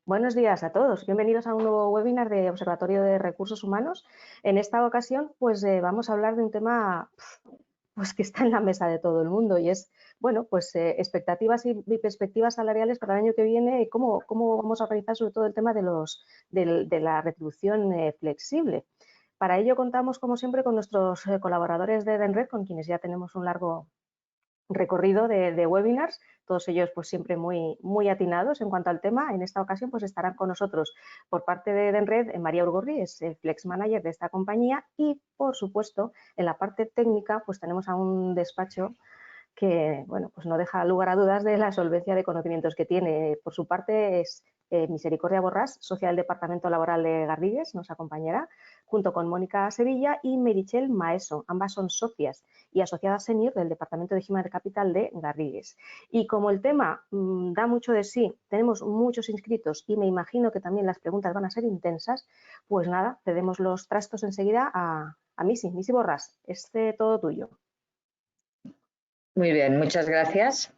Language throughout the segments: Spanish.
Buenos días a todos. Bienvenidos a un nuevo webinar de Observatorio de Recursos Humanos. En esta ocasión, vamos a hablar de un tema que está en la mesa de todo el mundo y es, expectativas y perspectivas salariales para el año que viene y cómo vamos a realizar sobre todo el tema de la retribución flexible. Para ello contamos, como siempre, con nuestros colaboradores de Edenred, con quienes ya tenemos un largo recorrido de webinars, todos ellos pues siempre muy atinados en cuanto al tema. En esta ocasión pues estarán con nosotros por parte de Edenred María Urgorri, es el Flex Manager de esta compañía, y por supuesto en la parte técnica pues tenemos a un despacho que pues no deja lugar a dudas de la solvencia de conocimientos que tiene. Por su parte es Misericordia Borrás, socia del Departamento Laboral de Garrigues, nos acompañará, junto con Mónica Sevilla y Merichel Maeso. Ambas son socias y asociadas senior del Departamento de Human Capital de Garrigues. Y como el tema da mucho de sí, tenemos muchos inscritos y me imagino que también las preguntas van a ser intensas, pues nada, cedemos los trastos enseguida a Misi Borrás. Es todo tuyo. Muy bien, muchas gracias.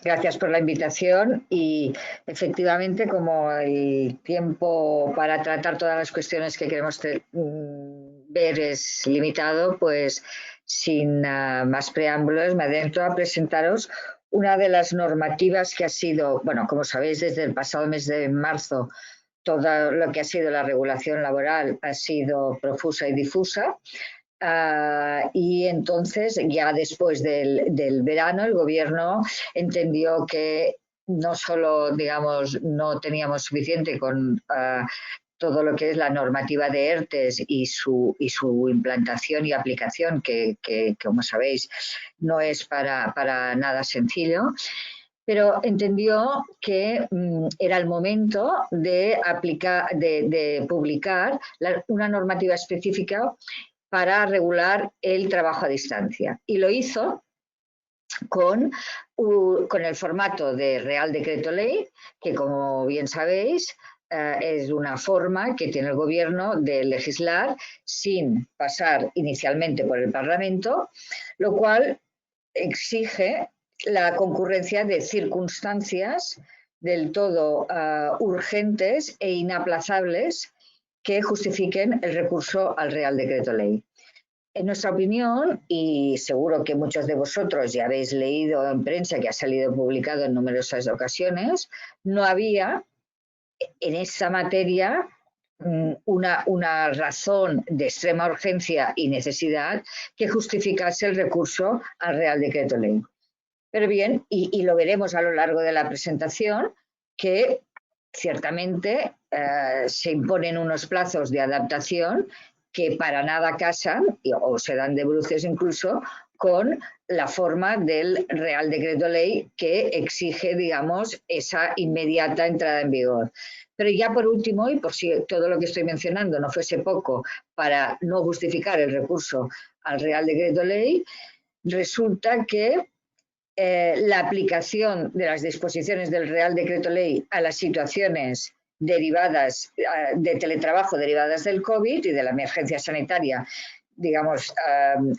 Gracias por la invitación y efectivamente, como el tiempo para tratar todas las cuestiones que queremos ver es limitado, pues sin más preámbulos me adentro a presentaros una de las normativas que ha sido, bueno, como sabéis, desde el pasado mes de marzo todo lo que ha sido la regulación laboral ha sido profusa y difusa. Y entonces, ya después del verano, el gobierno entendió que no solo, digamos, no teníamos suficiente con todo lo que es la normativa de ERTES y su implantación y aplicación, que como sabéis, no es para nada sencillo, pero entendió que era el momento de publicar una normativa específica para regular el trabajo a distancia. Y lo hizo con el formato de Real Decreto Ley, que como bien sabéis, es una forma que tiene el Gobierno de legislar sin pasar inicialmente por el Parlamento, lo cual exige la concurrencia de circunstancias del todo urgentes e inaplazables que justifiquen el recurso al Real Decreto Ley. En nuestra opinión, y seguro que muchos de vosotros ya habéis leído en prensa que ha salido publicado en numerosas ocasiones, no había en esa materia una razón de extrema urgencia y necesidad que justificase el recurso al Real Decreto Ley. Pero bien, y lo veremos a lo largo de la presentación, que ciertamente se imponen unos plazos de adaptación que para nada casan, o se dan de bruces incluso, con la forma del Real Decreto Ley que exige, digamos, esa inmediata entrada en vigor. Pero ya por último, y por si todo lo que estoy mencionando no fuese poco para no justificar el recurso al Real Decreto Ley, resulta que la aplicación de las disposiciones del Real Decreto Ley a las situaciones derivadas de teletrabajo derivadas del COVID y de la emergencia sanitaria, digamos,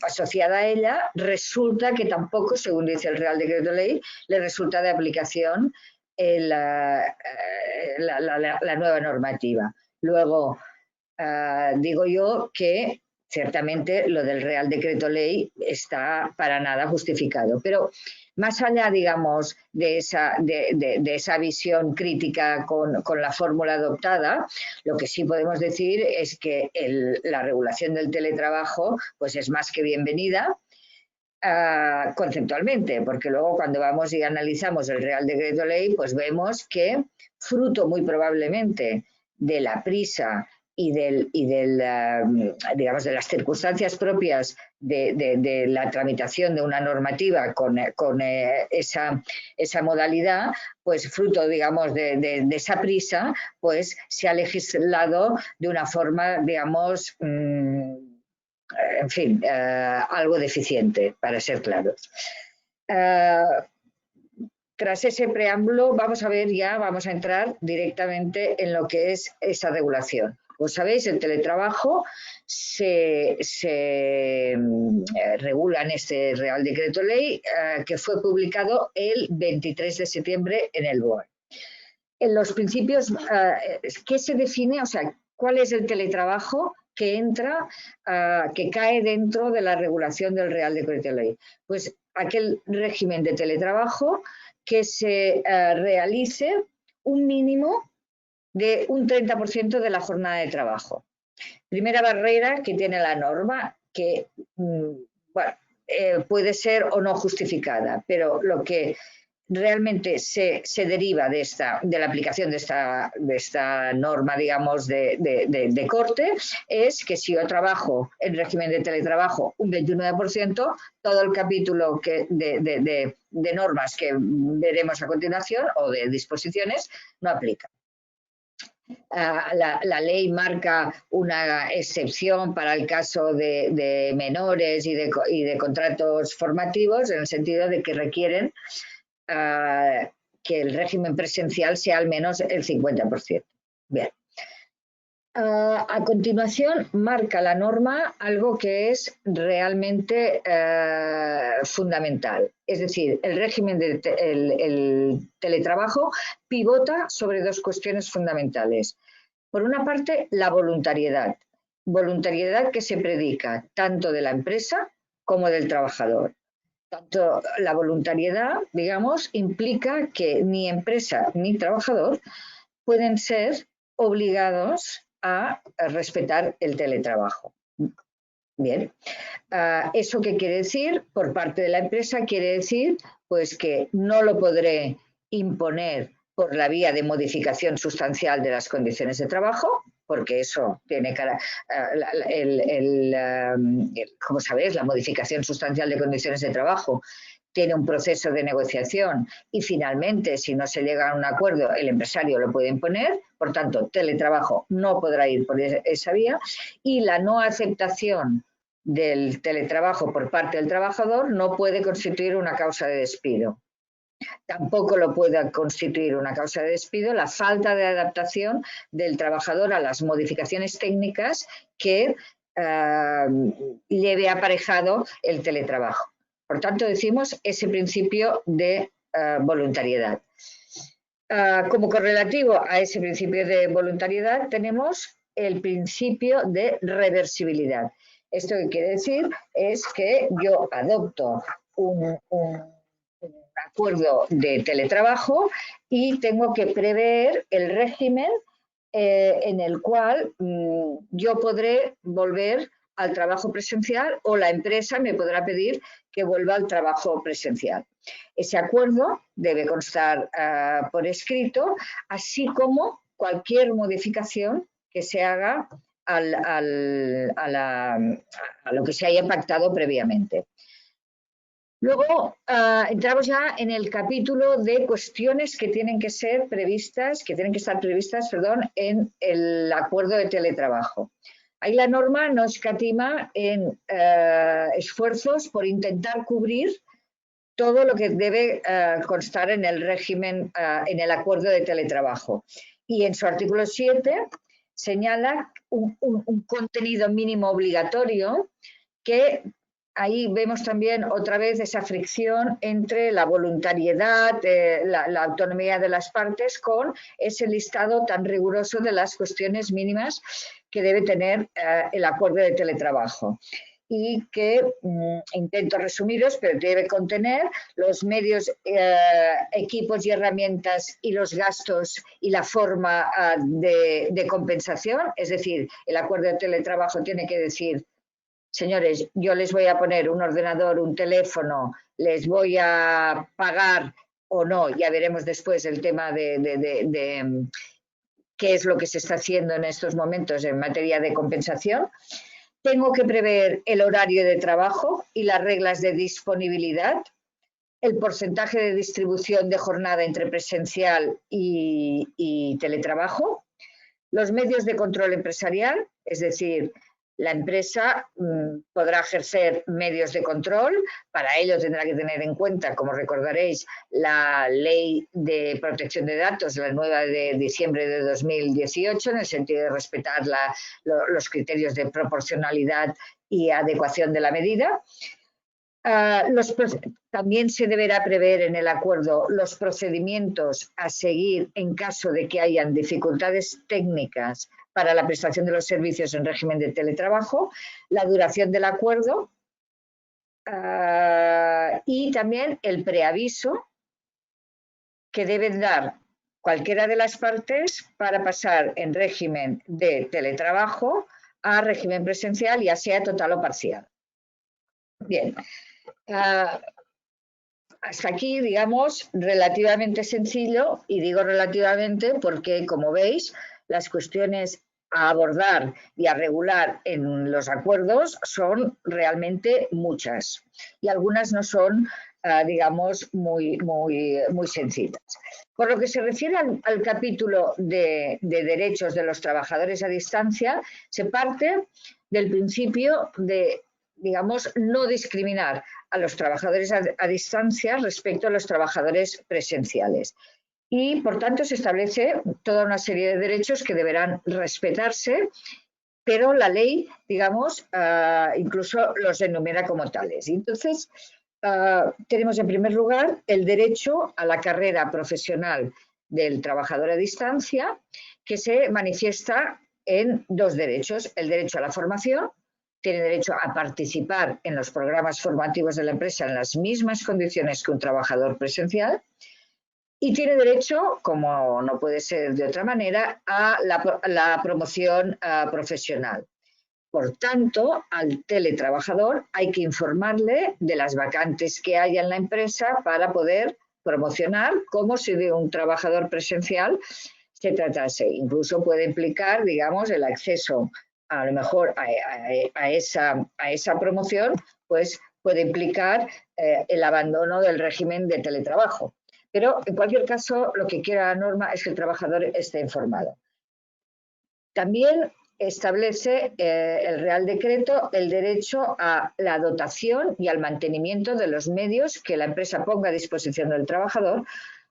asociada a ella, resulta que tampoco, según dice el Real Decreto Ley, le resulta de aplicación la nueva normativa. Luego, digo yo que ciertamente lo del Real Decreto Ley está para nada justificado, pero más allá, digamos, de esa visión crítica con la fórmula adoptada, lo que sí podemos decir es que la regulación del teletrabajo pues es más que bienvenida, conceptualmente, porque luego cuando vamos y analizamos el Real Decreto Ley, pues vemos que fruto muy probablemente de la prisa y digamos, de las circunstancias propias de la tramitación de una normativa con esa modalidad, pues fruto, digamos, de esa prisa, pues se ha legislado de una forma, digamos, en fin, algo deficiente, para ser claros. Tras ese preámbulo, vamos a entrar directamente en lo que es esa regulación. Como sabéis, el teletrabajo se regula en este Real Decreto Ley que fue publicado el 23 de septiembre en el BOE. En los principios, ¿qué se define? O sea, ¿cuál es el teletrabajo que entra, que cae dentro de la regulación del Real Decreto Ley? Pues aquel régimen de teletrabajo que se realice un mínimo de un 30% de la jornada de trabajo. Primera barrera que tiene la norma, que bueno, puede ser o no justificada, pero lo que realmente se deriva de la aplicación de esta norma, digamos, de corte, es que si yo trabajo en régimen de teletrabajo un 29%, todo el capítulo de normas que veremos a continuación o de disposiciones no aplica. La ley marca una excepción para el caso de menores y de contratos formativos, en el sentido de que requieren que el régimen presencial sea al menos el 50%. Bien. A continuación, marca la norma algo que es realmente fundamental. Es decir, el régimen el teletrabajo pivota sobre dos cuestiones fundamentales. Por una parte, la voluntariedad. Voluntariedad que se predica tanto de la empresa como del trabajador. Tanto la voluntariedad, digamos, implica que ni empresa ni trabajador pueden ser obligados a respetar el teletrabajo. Bien, ¿eso qué quiere decir? Por parte de la empresa quiere decir pues que no lo podré imponer por la vía de modificación sustancial de las condiciones de trabajo, porque eso tiene como sabéis, la modificación sustancial de condiciones de trabajo tiene un proceso de negociación y finalmente, si no se llega a un acuerdo, el empresario lo puede imponer. Por tanto, teletrabajo no podrá ir por esa vía, y la no aceptación del teletrabajo por parte del trabajador no puede constituir una causa de despido. Tampoco lo puede constituir una causa de despido la falta de adaptación del trabajador a las modificaciones técnicas que lleve aparejado el teletrabajo. Por tanto, decimos ese principio de voluntariedad. Como correlativo a ese principio de voluntariedad tenemos el principio de reversibilidad. Esto que quiere decir es que yo adopto un acuerdo de teletrabajo y tengo que prever el régimen en el cual yo podré volver al trabajo presencial o la empresa me podrá pedir que vuelva al trabajo presencial. Ese acuerdo debe constar por escrito, así como cualquier modificación que se haga a lo que se haya pactado previamente. Luego entramos ya en el capítulo de cuestiones que tienen que ser previstas, en el acuerdo de teletrabajo. Ahí la norma no escatima en esfuerzos por intentar cubrir todo lo que debe constar en el régimen, en el acuerdo de teletrabajo. Y en su artículo 7 señala un contenido mínimo obligatorio que ahí vemos también otra vez esa fricción entre la voluntariedad, la autonomía de las partes con ese listado tan riguroso de las cuestiones mínimas que debe tener el acuerdo de teletrabajo. Y que intento resumiros, pero debe contener los medios, equipos y herramientas y los gastos y la forma de compensación. Es decir, el acuerdo de teletrabajo tiene que decir: señores, yo les voy a poner un ordenador, un teléfono, les voy a pagar o no, ya veremos después el tema de qué es lo que se está haciendo en estos momentos en materia de compensación. Tengo que prever el horario de trabajo y las reglas de disponibilidad, el porcentaje de distribución de jornada entre presencial y teletrabajo, los medios de control empresarial, es decir, la empresa podrá ejercer medios de control. Para ello tendrá que tener en cuenta, como recordaréis, la Ley de Protección de Datos, la nueva de diciembre de 2018, en el sentido de respetar los criterios de proporcionalidad y adecuación de la medida. También se deberá prever en el acuerdo los procedimientos a seguir en caso de que hayan dificultades técnicas para la prestación de los servicios en régimen de teletrabajo, la duración del acuerdo y también el preaviso que deben dar cualquiera de las partes para pasar en régimen de teletrabajo a régimen presencial, ya sea total o parcial. Bien, hasta aquí, digamos, relativamente sencillo, y digo relativamente porque, como veis, las cuestiones a abordar y a regular en los acuerdos son realmente muchas y algunas no son, digamos, muy sencillas. Por lo que se refiere al capítulo de derechos de los trabajadores a distancia, se parte del principio de, digamos, no discriminar a los trabajadores a distancia respecto a los trabajadores presenciales. Y, por tanto, se establece toda una serie de derechos que deberán respetarse, pero la ley, digamos, incluso los enumera como tales. Entonces, tenemos en primer lugar el derecho a la carrera profesional del trabajador a distancia, que se manifiesta en dos derechos: el derecho a la formación, tiene derecho a participar en los programas formativos de la empresa en las mismas condiciones que un trabajador presencial, y tiene derecho, como no puede ser de otra manera, a la promoción profesional. Por tanto, al teletrabajador hay que informarle de las vacantes que haya en la empresa para poder promocionar, como si de un trabajador presencial se tratase. Incluso puede implicar, digamos, el acceso a lo mejor a esa promoción, pues puede implicar el abandono del régimen de teletrabajo. Pero, en cualquier caso, lo que quiere la norma es que el trabajador esté informado. También establece el Real Decreto el derecho a la dotación y al mantenimiento de los medios que la empresa ponga a disposición del trabajador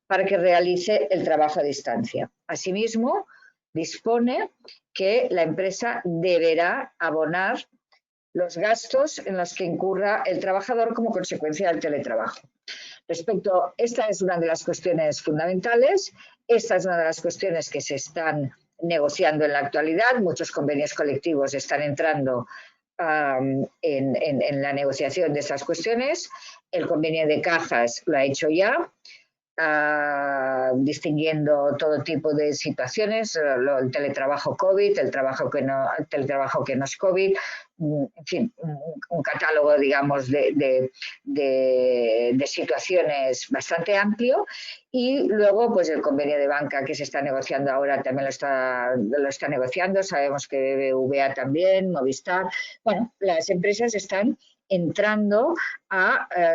para que realice el trabajo a distancia. Asimismo, dispone que la empresa deberá abonar los gastos en los que incurra el trabajador como consecuencia del teletrabajo. Esta es una de las cuestiones fundamentales, esta es una de las cuestiones que se están negociando en la actualidad. Muchos convenios colectivos están entrando en la negociación de estas cuestiones. El convenio de cajas lo ha hecho ya, distinguiendo todo tipo de situaciones, el teletrabajo COVID, el teletrabajo que no es COVID, en fin, un catálogo, digamos, de situaciones bastante amplio. Y luego, pues el convenio de banca que se está negociando ahora también lo está negociando. Sabemos que BBVA también, Movistar. Bueno, las empresas están entrando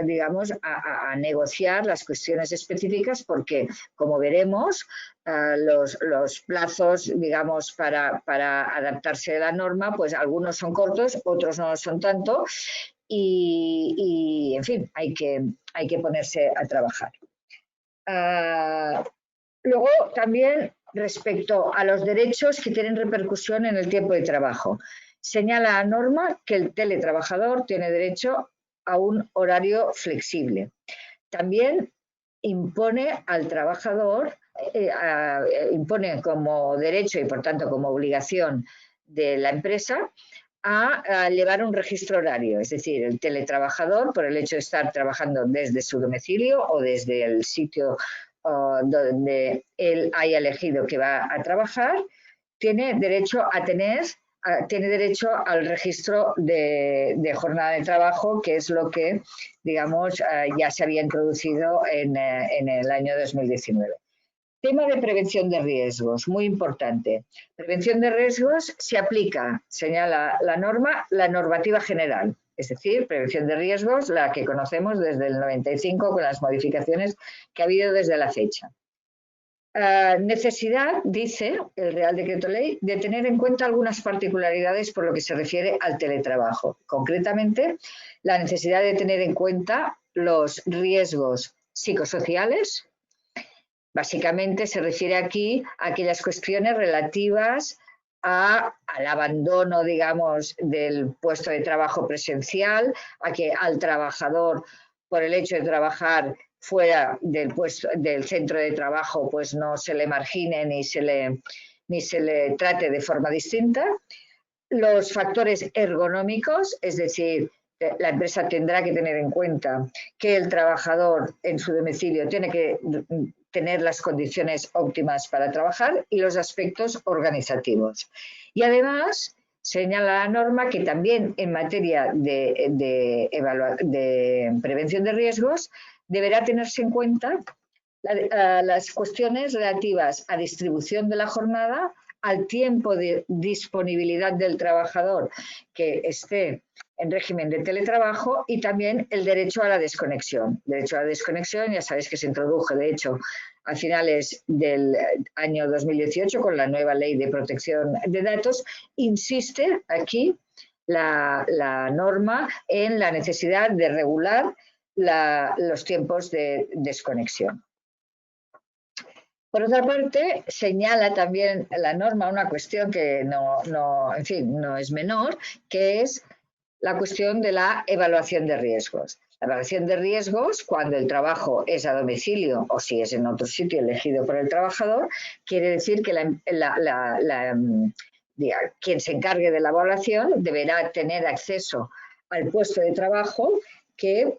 digamos, a negociar las cuestiones específicas porque, como veremos, los plazos, digamos, para adaptarse a la norma, pues algunos son cortos, otros no lo son tanto y en fin, hay que ponerse a trabajar. Luego, también respecto a los derechos que tienen repercusión en el tiempo de trabajo. Señala la norma que el teletrabajador tiene derecho a un horario flexible. También impone al trabajador, impone como derecho y por tanto como obligación de la empresa a llevar un registro horario. Es decir, el teletrabajador, por el hecho de estar trabajando desde su domicilio o desde el sitio donde él haya elegido que va a trabajar, tiene derecho al registro de jornada de trabajo, que es lo que, digamos, ya se había introducido en el año 2019. Tema de prevención de riesgos, muy importante. Prevención de riesgos se aplica, señala la norma, la normativa general, es decir, prevención de riesgos, la que conocemos desde el 95 con las modificaciones que ha habido desde la fecha. Necesidad, dice el Real Decreto Ley, de tener en cuenta algunas particularidades por lo que se refiere al teletrabajo. Concretamente, la necesidad de tener en cuenta los riesgos psicosociales. Básicamente se refiere aquí a aquellas cuestiones relativas al abandono, digamos, del puesto de trabajo presencial, a que al trabajador, por el hecho de trabajar fuera del puesto, del centro de trabajo, pues no se le margine ni se le trate de forma distinta. Los factores ergonómicos, es decir, la empresa tendrá que tener en cuenta que el trabajador en su domicilio tiene que tener las condiciones óptimas para trabajar, y los aspectos organizativos. Y además señala la norma que también en materia de prevención de riesgos deberá tenerse en cuenta las cuestiones relativas a distribución de la jornada, al tiempo de disponibilidad del trabajador que esté en régimen de teletrabajo, y también el derecho a la desconexión. El derecho a la desconexión, ya sabéis que se introdujo, de hecho, a finales del año 2018 con la nueva ley de protección de datos. Insiste aquí la norma en la necesidad de regular los tiempos de desconexión. Por otra parte, señala también la norma una cuestión que en fin, no es menor, que es la cuestión de la evaluación de riesgos. La evaluación de riesgos, cuando el trabajo es a domicilio o si es en otro sitio elegido por el trabajador, quiere decir que quien se encargue de la evaluación deberá tener acceso al puesto de trabajo, que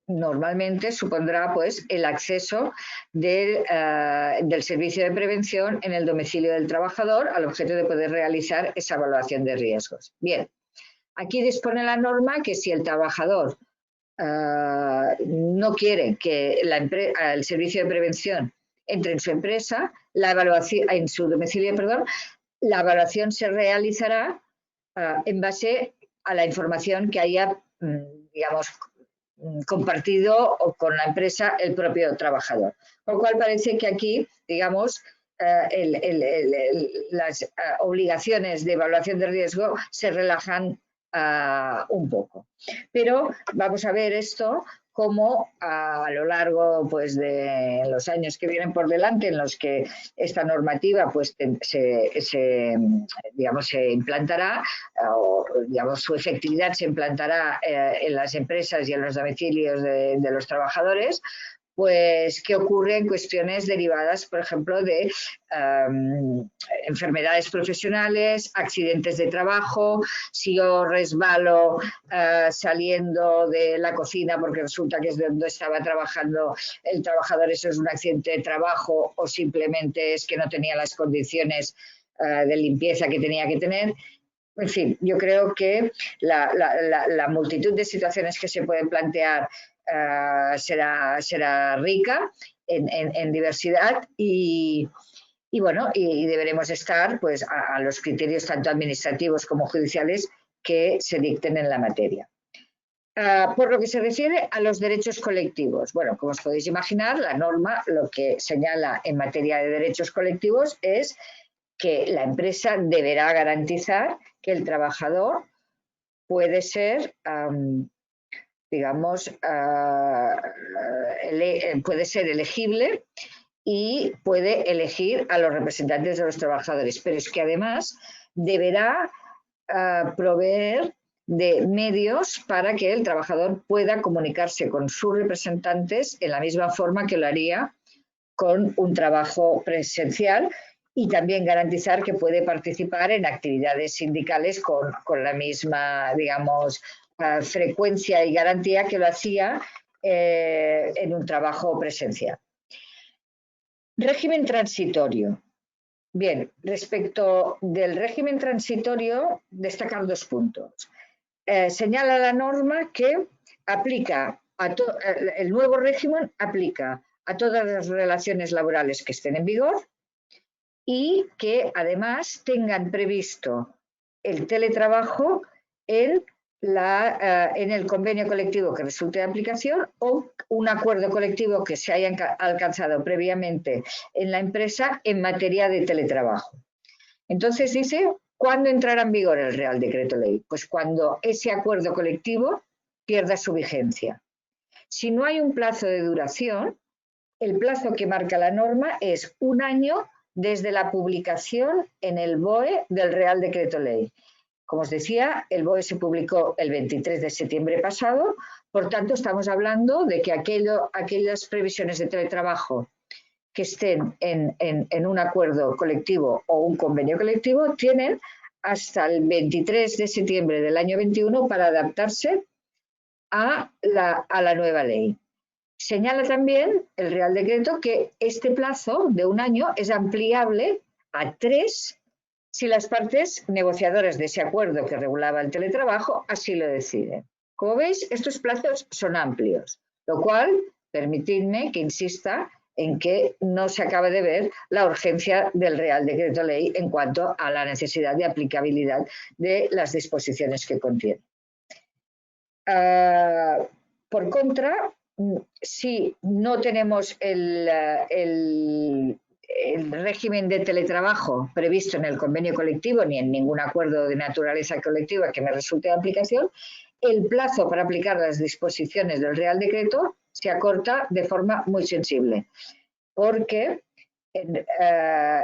normalmente supondrá pues el acceso del servicio de prevención en el domicilio del trabajador, al objeto de poder realizar esa evaluación de riesgos. Bien, aquí dispone la norma que si el trabajador no quiere que el servicio de prevención entre en su empresa, en su domicilio, perdón, la evaluación se realizará en base a la información que haya, digamos, compartido con la empresa el propio trabajador. Con lo cual parece que aquí, digamos, las obligaciones de evaluación de riesgo se relajan un poco. Pero vamos a ver esto como a lo largo pues, de los años que vienen por delante, en los que esta normativa pues, se implantará, o digamos, su efectividad se implantará en las empresas y en los domicilios de los trabajadores, pues qué ocurre en cuestiones derivadas, por ejemplo, de enfermedades profesionales, accidentes de trabajo. Si yo resbalo saliendo de la cocina porque resulta que es donde estaba trabajando el trabajador, eso es un accidente de trabajo, o simplemente es que no tenía las condiciones de limpieza que tenía que tener. En fin, yo creo que la multitud de situaciones que se pueden plantear será rica en diversidad, y bueno, y deberemos estar pues a los criterios tanto administrativos como judiciales que se dicten en la materia. Por lo que se refiere a los derechos colectivos, bueno, como os podéis imaginar, la norma lo que señala en materia de derechos colectivos es que la empresa deberá garantizar que el trabajador puede ser, digamos, puede ser elegible y puede elegir a los representantes de los trabajadores, pero es que además deberá proveer de medios para que el trabajador pueda comunicarse con sus representantes en la misma forma que lo haría con un trabajo presencial, y también garantizar que puede participar en actividades sindicales con la misma, digamos, frecuencia y garantía que lo hacía en un trabajo presencial. Régimen transitorio. Bien, respecto del régimen transitorio, destacar 2 puntos. Señala la norma que aplica el nuevo régimen aplica a todas las relaciones laborales que estén en vigor, y que además tengan previsto el teletrabajo en el convenio colectivo que resulte de aplicación, o un acuerdo colectivo que se haya alcanzado previamente en la empresa en materia de teletrabajo. Entonces dice, ¿cuándo entrará en vigor el Real Decreto Ley? Pues cuando ese acuerdo colectivo pierda su vigencia. Si no hay un plazo de duración, el plazo que marca la norma es 1 año desde la publicación en el BOE del Real Decreto Ley. Como os decía, el BOE se publicó el 23 de septiembre pasado, por tanto estamos hablando de que aquellas previsiones de teletrabajo que estén en un acuerdo colectivo o un convenio colectivo tienen hasta el 23 de septiembre del año 21 para adaptarse a la nueva ley. Señala también el Real Decreto que este plazo de un año es ampliable a 3 si las partes negociadoras de ese acuerdo que regulaba el teletrabajo así lo deciden. Como veis, estos plazos son amplios, lo cual, permitidme que insista en que no se acaba de ver la urgencia del Real Decreto Ley en cuanto a la necesidad de aplicabilidad de las disposiciones que contiene. Por contra, si no tenemos el régimen de teletrabajo previsto en el convenio colectivo ni en ningún acuerdo de naturaleza colectiva que me resulte de aplicación, el plazo para aplicar las disposiciones del Real Decreto se acorta de forma muy sensible, porque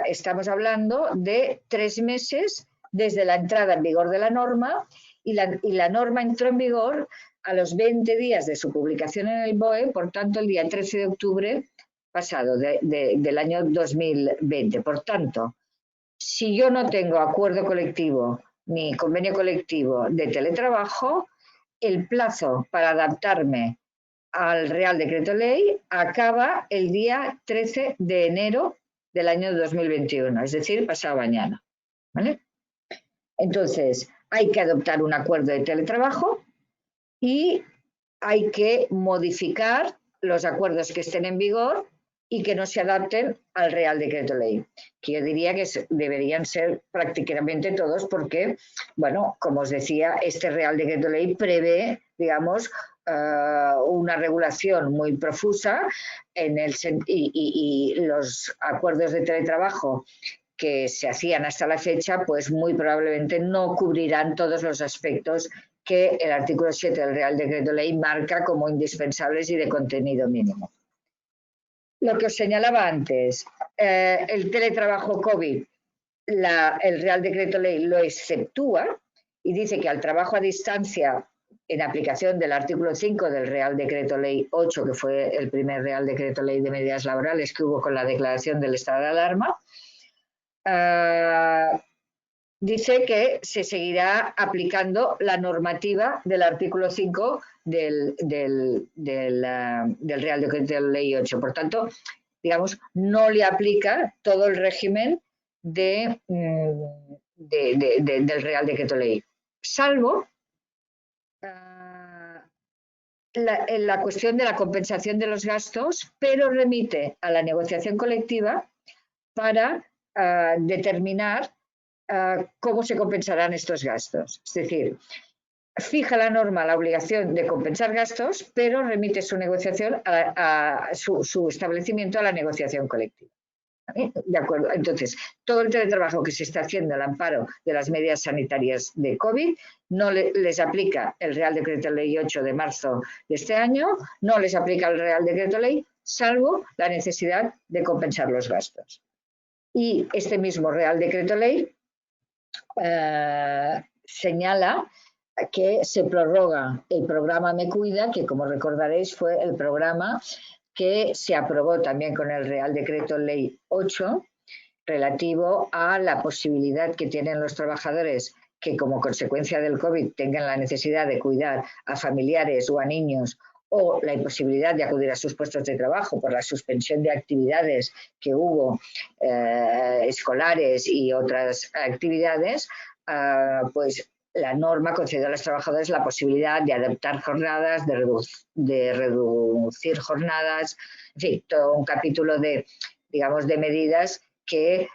estamos hablando de 3 meses desde la entrada en vigor de la norma y la norma entró en vigor a los 20 días de su publicación en el BOE, por tanto el día 13 de octubre pasado del año 2020. Por tanto, si yo no tengo acuerdo colectivo ni convenio colectivo de teletrabajo, el plazo para adaptarme al Real Decreto Ley acaba el día 13 de enero del año 2021, es decir, pasado mañana, ¿vale? Entonces, hay que adoptar un acuerdo de teletrabajo y hay que modificar los acuerdos que estén en vigor y que no se adapten al Real Decreto Ley, que yo diría que deberían ser prácticamente todos porque, bueno, como os decía, este Real Decreto Ley prevé, digamos, una regulación muy profusa y los acuerdos de teletrabajo que se hacían hasta la fecha, pues muy probablemente no cubrirán todos los aspectos que el artículo 7 del Real Decreto Ley marca como indispensables y de contenido mínimo. Lo que os señalaba antes, el teletrabajo COVID, el Real Decreto Ley lo exceptúa y dice que al trabajo a distancia en aplicación del artículo 5 del Real Decreto Ley 8, que fue el primer Real Decreto Ley de medidas laborales que hubo con la declaración del estado de alarma, dice que se seguirá aplicando la normativa del artículo 5 del Real Decreto Ley 8. Por tanto, digamos, no le aplica todo el régimen del Real Decreto Ley, salvo la cuestión de la compensación de los gastos, pero remite a la negociación colectiva para determinar cómo se compensarán estos gastos. Es decir, fija la norma la obligación de compensar gastos, pero remite su negociación su establecimiento a la negociación colectiva. De acuerdo. Entonces, todo el teletrabajo que se está haciendo al amparo de las medidas sanitarias de COVID no les aplica el Real Decreto Ley 8 de marzo de este año, no les aplica el Real Decreto Ley, salvo la necesidad de compensar los gastos. Y este mismo Real Decreto Ley señala que se prorroga el programa Me Cuida, que como recordaréis fue el programa que se aprobó también con el Real Decreto Ley 8, relativo a la posibilidad que tienen los trabajadores que como consecuencia del COVID tengan la necesidad de cuidar a familiares o a niños o la imposibilidad de acudir a sus puestos de trabajo por la suspensión de actividades que hubo escolares y otras actividades, pues la norma concedió a los trabajadores la posibilidad de adaptar jornadas, de reducir jornadas, en fin, todo un capítulo de, digamos, de medidas que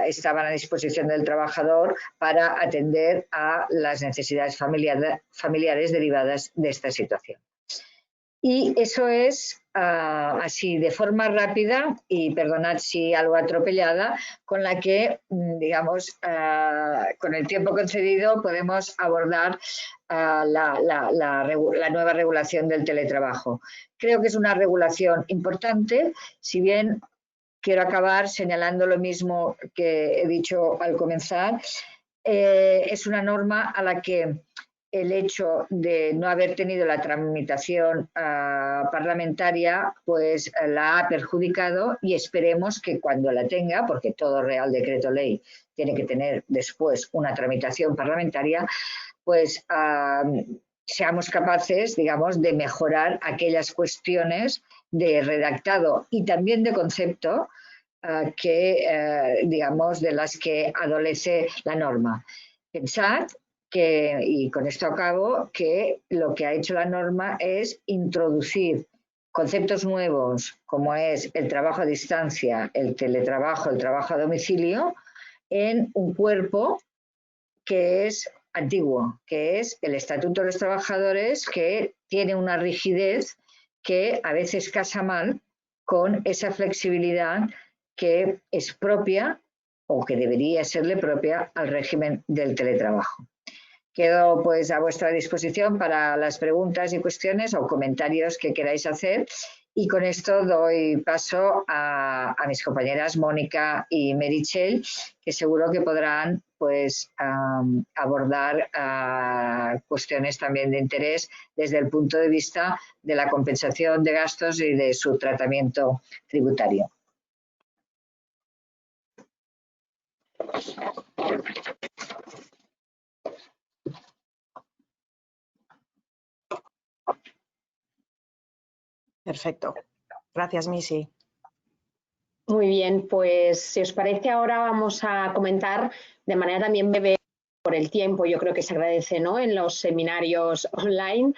estaban a disposición del trabajador para atender a las necesidades familiares derivadas de esta situación. Y eso es así de forma rápida y perdonad si algo atropellada, con la que, digamos, con el tiempo concedido podemos abordar la nueva regulación del teletrabajo. Creo que es una regulación importante, si bien quiero acabar señalando lo mismo que he dicho al comenzar. Es una norma a la que el hecho de no haber tenido la tramitación parlamentaria pues la ha perjudicado, y esperemos que cuando la tenga, porque todo Real Decreto Ley tiene que tener después una tramitación parlamentaria, pues seamos capaces, digamos, de mejorar aquellas cuestiones de redactado y también de concepto digamos, de las que adolece la norma. Pensad que, y con esto acabo, que lo que ha hecho la norma es introducir conceptos nuevos como es el trabajo a distancia, el teletrabajo, el trabajo a domicilio, en un cuerpo que es antiguo, que es el Estatuto de los Trabajadores, que tiene una rigidez que a veces casa mal con esa flexibilidad que es propia o que debería serle propia al régimen del teletrabajo. Quedo pues a vuestra disposición para las preguntas y cuestiones o comentarios que queráis hacer, y con esto doy paso a mis compañeras Mónica y Meritxell, que seguro que podrán pues abordar cuestiones también de interés desde el punto de vista de la compensación de gastos y de su tratamiento tributario. Perfecto. Gracias, Missy. Muy bien, pues si os parece ahora vamos a comentar de manera también breve por el tiempo, yo creo que se agradece, ¿no?, en los seminarios online,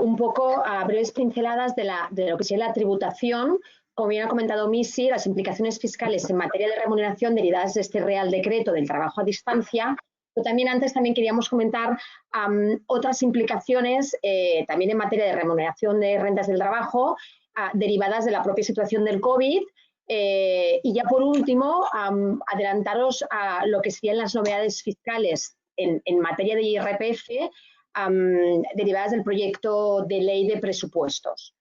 un poco a breves pinceladas de lo que sería la tributación. Como bien ha comentado Missy, las implicaciones fiscales en materia de remuneración derivadas de este Real Decreto del trabajo a distancia, pero también antes queríamos comentar otras implicaciones también en materia de remuneración de rentas del trabajo derivadas de la propia situación del COVID. Y ya por último, adelantaros a lo que serían las novedades fiscales en materia de IRPF derivadas del proyecto de ley de presupuestos.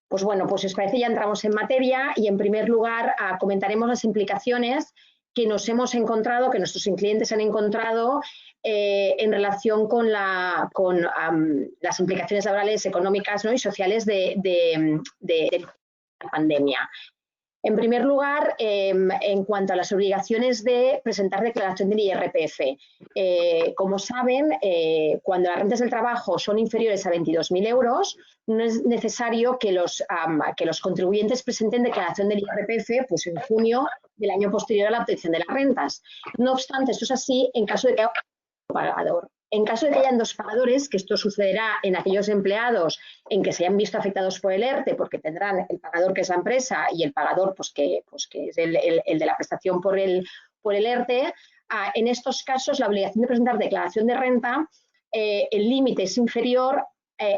Pues bueno, pues si os parece ya entramos en materia y en primer lugar comentaremos las implicaciones que nos hemos encontrado, que nuestros clientes han encontrado en relación con las implicaciones laborales, económicas, ¿no?, y sociales de la pandemia. En primer lugar, en cuanto a las obligaciones de presentar declaración del IRPF. Como saben, cuando las rentas del trabajo son inferiores a 22.000 euros, no es necesario que los contribuyentes presenten declaración del IRPF pues, en junio del año posterior a la obtención de las rentas. No obstante, esto es así en caso de que haya un pagador. En caso de que hayan dos pagadores, que esto sucederá en aquellos empleados en que se hayan visto afectados por el ERTE, porque tendrán el pagador, que es la empresa, y el pagador pues que es el de la prestación por el ERTE, en estos casos la obligación de presentar declaración de renta, el límite es inferior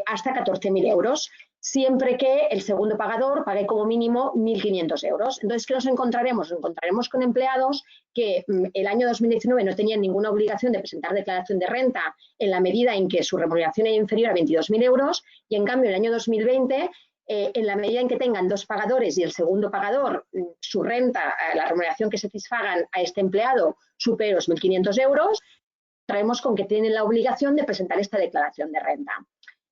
hasta 14.000 euros, siempre que el segundo pagador pague como mínimo 1.500 euros. Entonces, ¿qué nos encontraremos? Nos encontraremos con empleados que el año 2019 no tenían ninguna obligación de presentar declaración de renta en la medida en que su remuneración era inferior a 22.000 euros y, en cambio, el año 2020, en la medida en que tengan dos pagadores y el segundo pagador, su renta, la remuneración que satisfagan a este empleado supera los 1.500 euros, traemos con que tienen la obligación de presentar esta declaración de renta.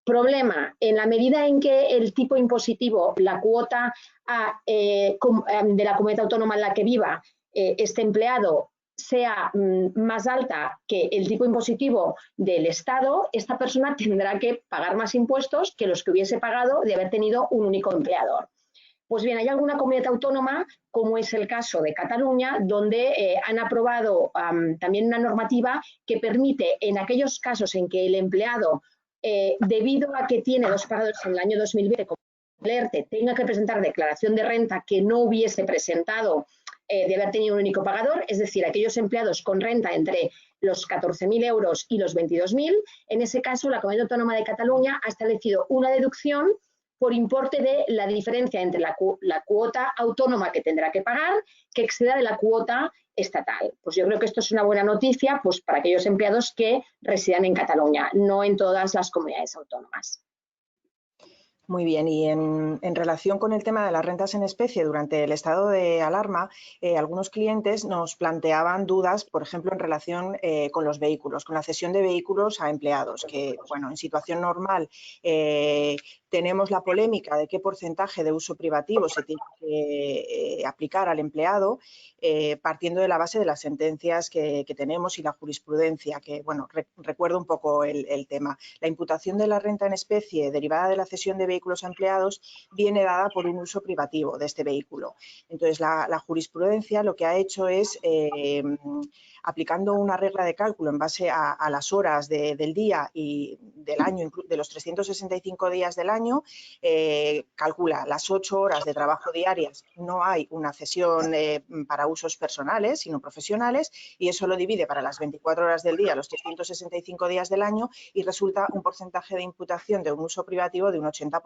Problema, en la medida en que el tipo impositivo, la cuota de la comunidad autónoma en la que viva este empleado sea más alta que el tipo impositivo del Estado, esta persona tendrá que pagar más impuestos que los que hubiese pagado de haber tenido un único empleador. Pues bien, hay alguna comunidad autónoma, como es el caso de Cataluña, donde han aprobado también una normativa que permite, en aquellos casos en que el empleado debido a que tiene dos pagadores en el año 2020, como el ERTE, tenga que presentar declaración de renta que no hubiese presentado de haber tenido un único pagador, es decir, aquellos empleados con renta entre los 14.000 euros y los 22.000, en ese caso la Comunidad Autónoma de Cataluña ha establecido una deducción por importe de la diferencia entre la cuota autónoma que tendrá que pagar, que exceda de la cuota estatal. Pues yo creo que esto es una buena noticia pues, para aquellos empleados que residan en Cataluña, no en todas las comunidades autónomas. Muy bien, y en relación con el tema de las rentas en especie, durante el estado de alarma, algunos clientes nos planteaban dudas, por ejemplo, en relación con los vehículos, con la cesión de vehículos a empleados, que, bueno, en situación normal tenemos la polémica de qué porcentaje de uso privativo se tiene que aplicar al empleado, partiendo de la base de las sentencias que tenemos y la jurisprudencia, que, bueno, recuerdo un poco el tema. La imputación de la renta en especie derivada de la cesión de vehículos a empleados viene dada por un uso privativo de este vehículo. Entonces, la jurisprudencia lo que ha hecho es, aplicando una regla de cálculo en base a las horas del día y del año, de los 365 días del año, calcula las 8 horas de trabajo diarias, no hay una cesión para usos personales, sino profesionales, y eso lo divide para las 24 horas del día, los 365 días del año, y resulta un porcentaje de imputación de un uso privativo de un 80%.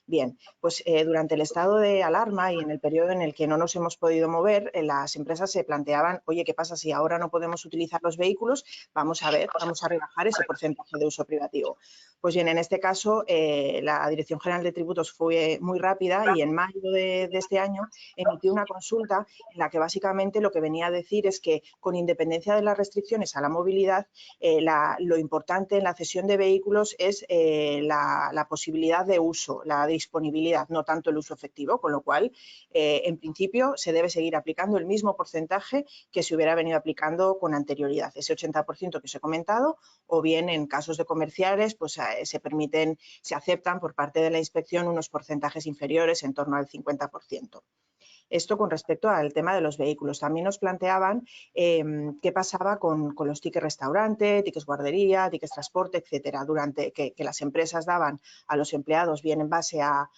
Bien, pues durante el estado de alarma y en el periodo en el que no nos hemos podido mover, las empresas se planteaban, oye, ¿qué pasa si ahora no podemos utilizar los vehículos? Vamos a ver, vamos a rebajar ese porcentaje de uso privativo. Pues bien, en este caso, la Dirección General de Tributos fue muy rápida y en mayo de este año emitió una consulta en la que básicamente lo que venía a decir es que, con independencia de las restricciones a la movilidad, lo importante en la cesión de vehículos es la posibilidad de uso, la disponibilidad, no tanto el uso efectivo, con lo cual, en principio, se debe seguir aplicando el mismo porcentaje que se hubiera venido aplicando con anterioridad, ese 80% que os he comentado, o bien en casos de comerciales, pues se aceptan por parte de la inspección unos porcentajes inferiores, en torno al 50%. Esto con respecto al tema de los vehículos. También nos planteaban qué pasaba con los tickets restaurante, tickets guardería, tickets transporte, etcétera, que las empresas daban a los empleados, bien en base a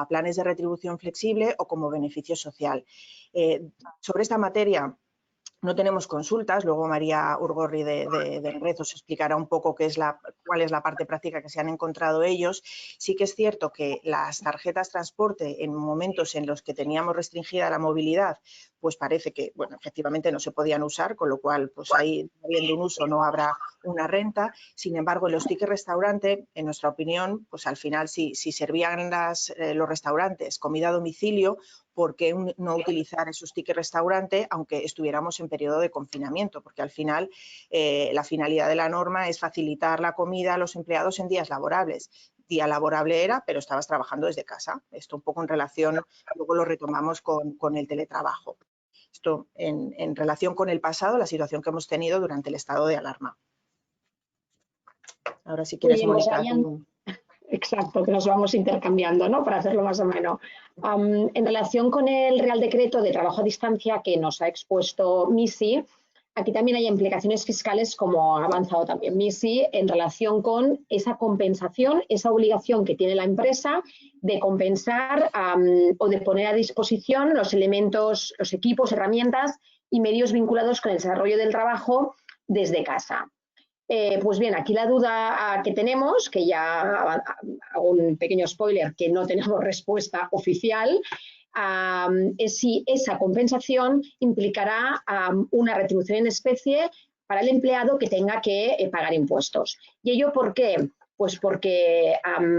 planes de retribución flexible o como beneficio social. Sobre esta materia no tenemos consultas, luego María Urgorri de Red os explicará un poco cuál es la parte práctica que se han encontrado ellos. Sí que es cierto que las tarjetas transporte, en momentos en los que teníamos restringida la movilidad, pues parece que, bueno, efectivamente no se podían usar, con lo cual, pues ahí, habiendo un uso, no habrá una renta. Sin embargo, en los tickets restaurante, en nuestra opinión, pues al final, si servían los restaurantes comida a domicilio, ¿por qué no utilizar esos tickets restaurante aunque estuviéramos en periodo de confinamiento? Porque al final la finalidad de la norma es facilitar la comida a los empleados en días laborables. Día laborable era, pero estabas trabajando desde casa. Esto un poco en relación, luego lo retomamos con el teletrabajo. Esto en relación con el pasado, la situación que hemos tenido durante el estado de alarma. Ahora, si quieres, Mónica. Exacto, que nos vamos intercambiando, ¿no? Para hacerlo más o menos. En relación con el Real Decreto de Trabajo a Distancia que nos ha expuesto Missy, aquí también hay implicaciones fiscales, como ha avanzado también Missy, en relación con esa compensación, esa obligación que tiene la empresa de compensar o de poner a disposición los elementos, los equipos, herramientas y medios vinculados con el desarrollo del trabajo desde casa. Pues bien, aquí la duda que tenemos, que ya hago un pequeño spoiler, que no tenemos respuesta oficial, es si esa compensación implicará una retribución en especie para el empleado que tenga que pagar impuestos. ¿Y ello por qué? Pues porque,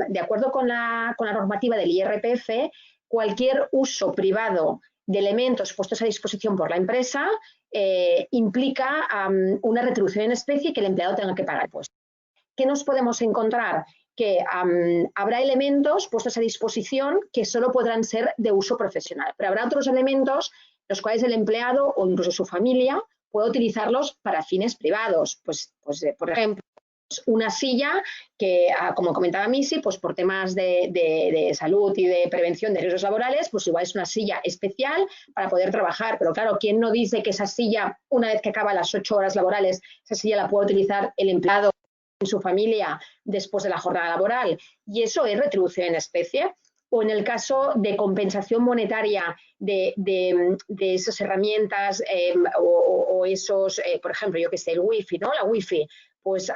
de acuerdo con la normativa del IRPF, cualquier uso privado de elementos puestos a disposición por la empresa implica una retribución en especie que el empleado tenga que pagar impuestos. ¿Qué nos podemos encontrar? Que habrá elementos puestos a disposición que solo podrán ser de uso profesional, pero habrá otros elementos los cuales el empleado o incluso su familia puede utilizarlos para fines privados. Pues por ejemplo, una silla que, como comentaba Missy, pues por temas de salud y de prevención de riesgos laborales, pues igual es una silla especial para poder trabajar. Pero claro, ¿quién no dice que esa silla, una vez que acaba las 8 horas laborales, esa silla la puede utilizar el empleado en su familia después de la jornada laboral? Y eso es retribución en especie. O en el caso de compensación monetaria de esas herramientas o esos, por ejemplo, yo que sé, el wifi, ¿no? La wifi, pues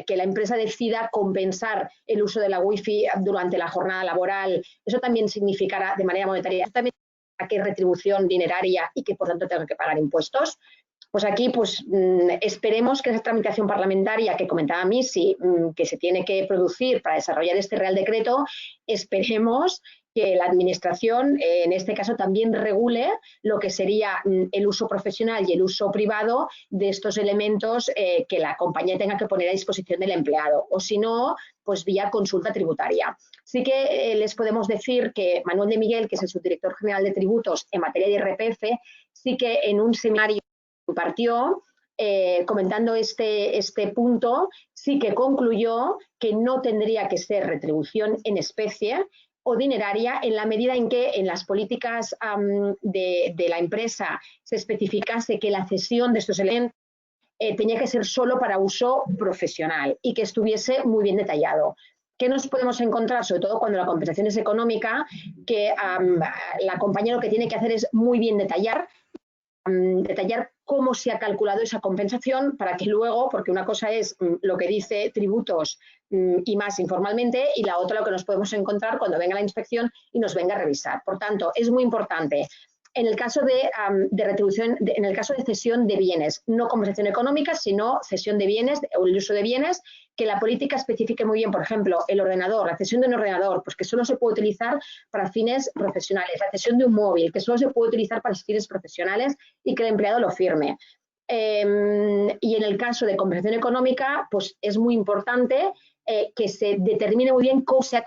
que la empresa decida compensar el uso de la wifi durante la jornada laboral, eso también significará de manera monetaria, eso también significará que es retribución dineraria y que por tanto tenga que pagar impuestos. Pues aquí esperemos que esa tramitación parlamentaria que comentaba Missy, que se tiene que producir para desarrollar este Real Decreto, esperemos que la Administración, en este caso, también regule lo que sería el uso profesional y el uso privado de estos elementos que la compañía tenga que poner a disposición del empleado, o si no, pues vía consulta tributaria. Sí que les podemos decir que Manuel de Miguel, que es el subdirector general de tributos en materia de IRPF, sí que en un seminario impartió, comentando este punto, sí que concluyó que no tendría que ser retribución en especie o dineraria en la medida en que en las políticas de la empresa se especificase que la cesión de estos elementos tenía que ser solo para uso profesional y que estuviese muy bien detallado. ¿Qué nos podemos encontrar? Sobre todo cuando la compensación es económica, que la compañía lo que tiene que hacer es muy bien detallar cómo se ha calculado esa compensación para que luego, porque una cosa es lo que dice tributos y más informalmente, y la otra lo que nos podemos encontrar cuando venga la inspección y nos venga a revisar. Por tanto, es muy importante. En el caso de retribución, en el caso de cesión de bienes, no compensación económica, sino cesión de bienes o el uso de bienes, que la política especifique muy bien, por ejemplo, el ordenador, la cesión de un ordenador, pues que solo se puede utilizar para fines profesionales, la cesión de un móvil, que solo se puede utilizar para fines profesionales y que el empleado lo firme. Y en el caso de compensación económica, pues es muy importante que se determine muy bien cómo se